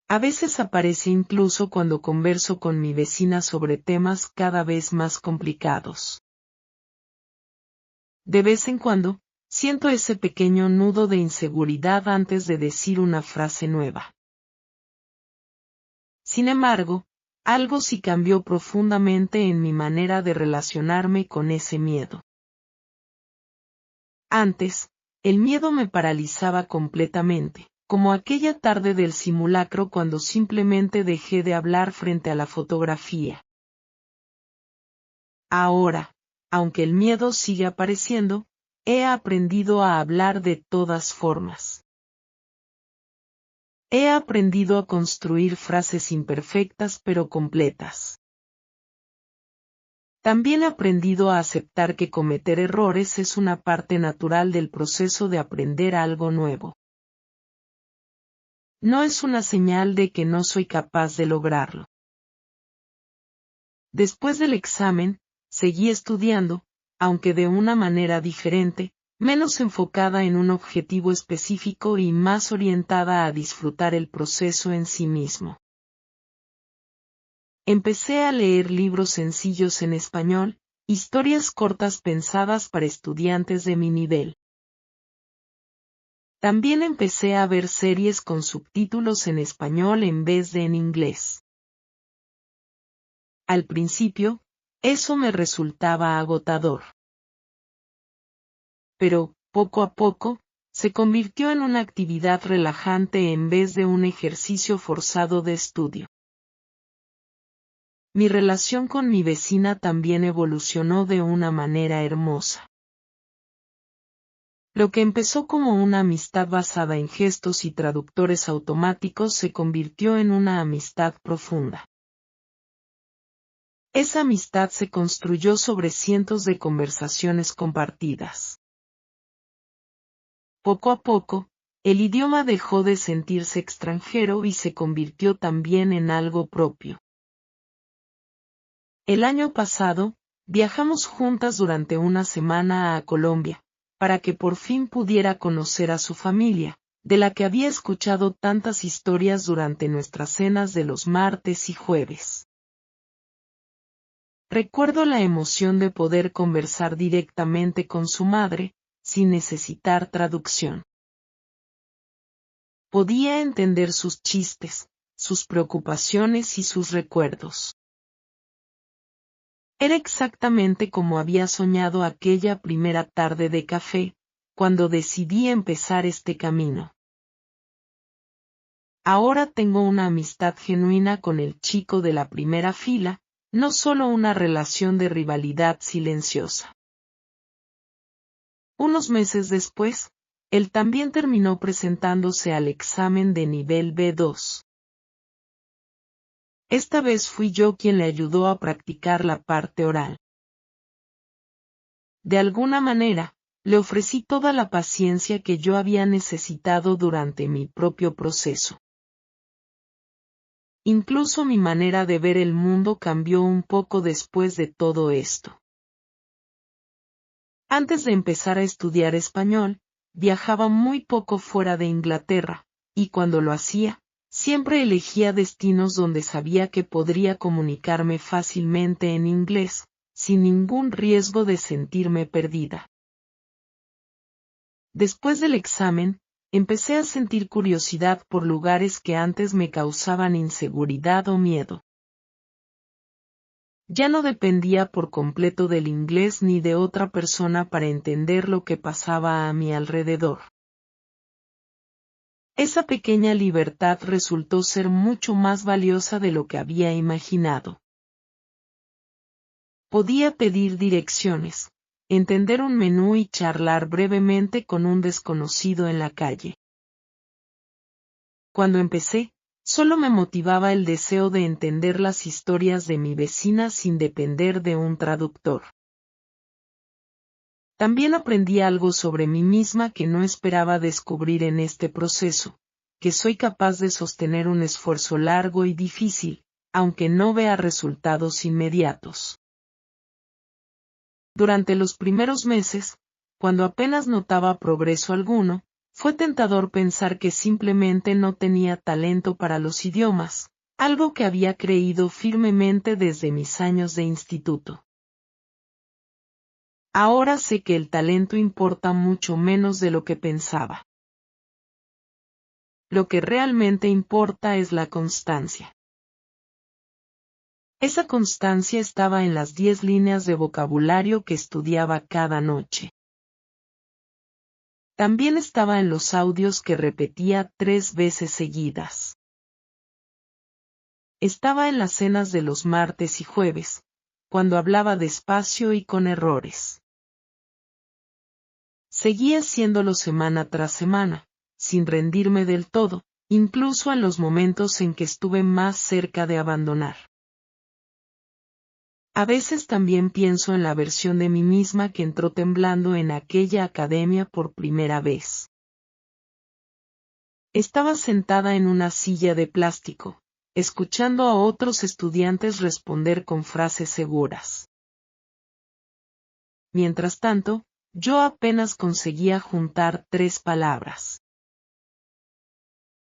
A veces aparece incluso cuando converso con mi vecina sobre temas cada vez más complicados. De vez en cuando, siento ese pequeño nudo de inseguridad antes de decir una frase nueva. Sin embargo, algo sí cambió profundamente en mi manera de relacionarme con ese miedo. Antes, el miedo me paralizaba completamente, como aquella tarde del simulacro cuando simplemente dejé de hablar frente a la fotografía. Ahora, aunque el miedo sigue apareciendo, he aprendido a hablar de todas formas. He aprendido a construir frases imperfectas pero completas. También he aprendido a aceptar que cometer errores es una parte natural del proceso de aprender algo nuevo. No es una señal de que no soy capaz de lograrlo. Después del examen, seguí estudiando, aunque de una manera diferente, menos enfocada en un objetivo específico y más orientada a disfrutar el proceso en sí mismo. Empecé a leer libros sencillos en español, historias cortas pensadas para estudiantes de mi nivel. También empecé a ver series con subtítulos en español en vez de en inglés. Al principio, eso me resultaba agotador. Pero, poco a poco, se convirtió en una actividad relajante en vez de un ejercicio forzado de estudio. Mi relación con mi vecina también evolucionó de una manera hermosa. Lo que empezó como una amistad basada en gestos y traductores automáticos se convirtió en una amistad profunda. Esa amistad se construyó sobre cientos de conversaciones compartidas. Poco a poco, el idioma dejó de sentirse extranjero y se convirtió también en algo propio. El año pasado, viajamos juntas durante una semana a Colombia, para que por fin pudiera conocer a su familia, de la que había escuchado tantas historias durante nuestras cenas de los martes y jueves. Recuerdo la emoción de poder conversar directamente con su madre, sin necesitar traducción. Podía entender sus chistes, sus preocupaciones y sus recuerdos. Era exactamente como había soñado aquella primera tarde de café, cuando decidí empezar este camino. Ahora tengo una amistad genuina con el chico de la primera fila, no solo una relación de rivalidad silenciosa. Unos meses después, él también terminó presentándose al examen de nivel B2. Esta vez fui yo quien le ayudó a practicar la parte oral. De alguna manera, le ofrecí toda la paciencia que yo había necesitado durante mi propio proceso. Incluso mi manera de ver el mundo cambió un poco después de todo esto. Antes de empezar a estudiar español, viajaba muy poco fuera de Inglaterra, y cuando lo hacía, siempre elegía destinos donde sabía que podría comunicarme fácilmente en inglés, sin ningún riesgo de sentirme perdida. Después del examen, empecé a sentir curiosidad por lugares que antes me causaban inseguridad o miedo. Ya no dependía por completo del inglés ni de otra persona para entender lo que pasaba a mi alrededor. Esa pequeña libertad resultó ser mucho más valiosa de lo que había imaginado. Podía pedir direcciones, entender un menú y charlar brevemente con un desconocido en la calle. Cuando empecé, solo me motivaba el deseo de entender las historias de mi vecina sin depender de un traductor. También aprendí algo sobre mí misma que no esperaba descubrir en este proceso, que soy capaz de sostener un esfuerzo largo y difícil, aunque no vea resultados inmediatos. Durante los primeros meses, cuando apenas notaba progreso alguno, fue tentador pensar que simplemente no tenía talento para los idiomas, algo que había creído firmemente desde mis años de instituto. Ahora sé que el talento importa mucho menos de lo que pensaba. Lo que realmente importa es la constancia. Esa constancia estaba en las 10 líneas de vocabulario que estudiaba cada noche. También estaba en los audios que repetía 3 veces seguidas. Estaba en las cenas de los martes y jueves, cuando hablaba despacio y con errores. Seguía haciéndolo semana tras semana, sin rendirme del todo, incluso en los momentos en que estuve más cerca de abandonar. A veces también pienso en la versión de mí misma que entró temblando en aquella academia por primera vez. Estaba sentada en una silla de plástico, escuchando a otros estudiantes responder con frases seguras. Mientras tanto, yo apenas conseguía juntar 3 palabras.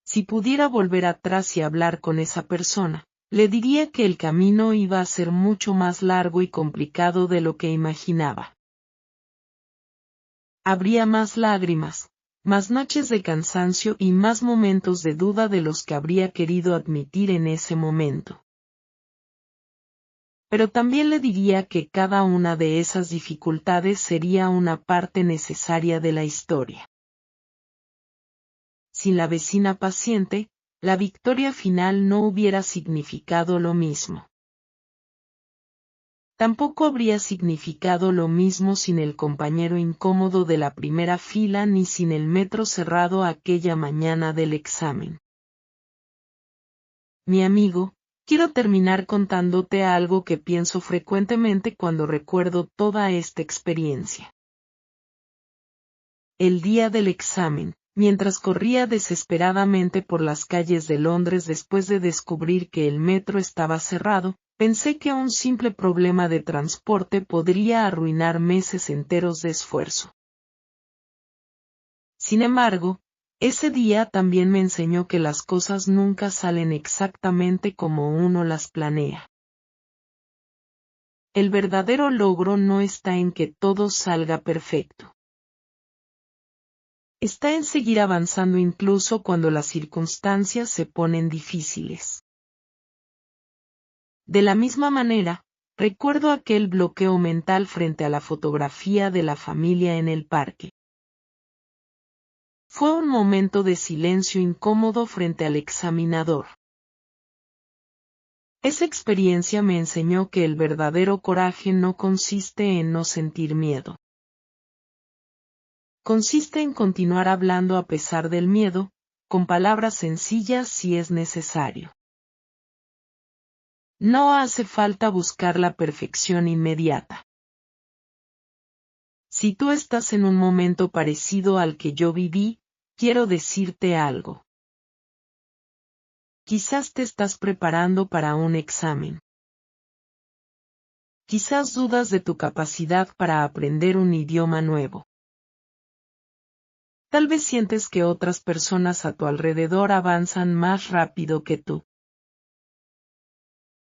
Si pudiera volver atrás y hablar con esa persona, le diría que el camino iba a ser mucho más largo y complicado de lo que imaginaba. Habría más lágrimas, más noches de cansancio y más momentos de duda de los que habría querido admitir en ese momento. Pero también le diría que cada una de esas dificultades sería una parte necesaria de la historia. Sin la vecina paciente, la victoria final no hubiera significado lo mismo. Tampoco habría significado lo mismo sin el compañero incómodo de la primera fila ni sin el metro cerrado aquella mañana del examen. Mi amigo, quiero terminar contándote algo que pienso frecuentemente cuando recuerdo toda esta experiencia. El día del examen, mientras corría desesperadamente por las calles de Londres después de descubrir que el metro estaba cerrado, pensé que un simple problema de transporte podría arruinar meses enteros de esfuerzo. Sin embargo, ese día también me enseñó que las cosas nunca salen exactamente como uno las planea. El verdadero logro no está en que todo salga perfecto. Está en seguir avanzando incluso cuando las circunstancias se ponen difíciles. De la misma manera, recuerdo aquel bloqueo mental frente a la fotografía de la familia en el parque. Fue un momento de silencio incómodo frente al examinador. Esa experiencia me enseñó que el verdadero coraje no consiste en no sentir miedo. Consiste en continuar hablando a pesar del miedo, con palabras sencillas si es necesario. No hace falta buscar la perfección inmediata. Si tú estás en un momento parecido al que yo viví, quiero decirte algo. Quizás te estás preparando para un examen. Quizás dudas de tu capacidad para aprender un idioma nuevo. Tal vez sientes que otras personas a tu alrededor avanzan más rápido que tú.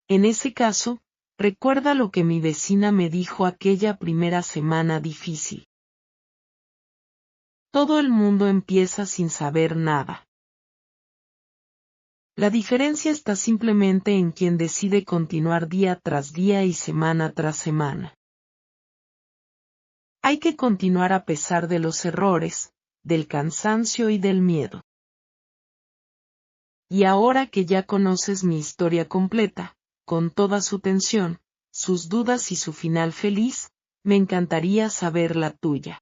En ese caso, recuerda lo que mi vecina me dijo aquella primera semana difícil. Todo el mundo empieza sin saber nada. La diferencia está simplemente en quien decide continuar día tras día y semana tras semana. Hay que continuar a pesar de los errores, del cansancio y del miedo. Y ahora que ya conoces mi historia completa, con toda su tensión, sus dudas y su final feliz, me encantaría saber la tuya.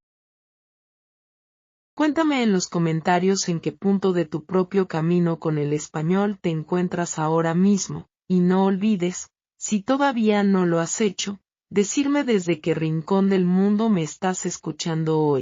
Cuéntame en los comentarios en qué punto de tu propio camino con el español te encuentras ahora mismo, y no olvides, si todavía no lo has hecho, decirme desde qué rincón del mundo me estás escuchando hoy.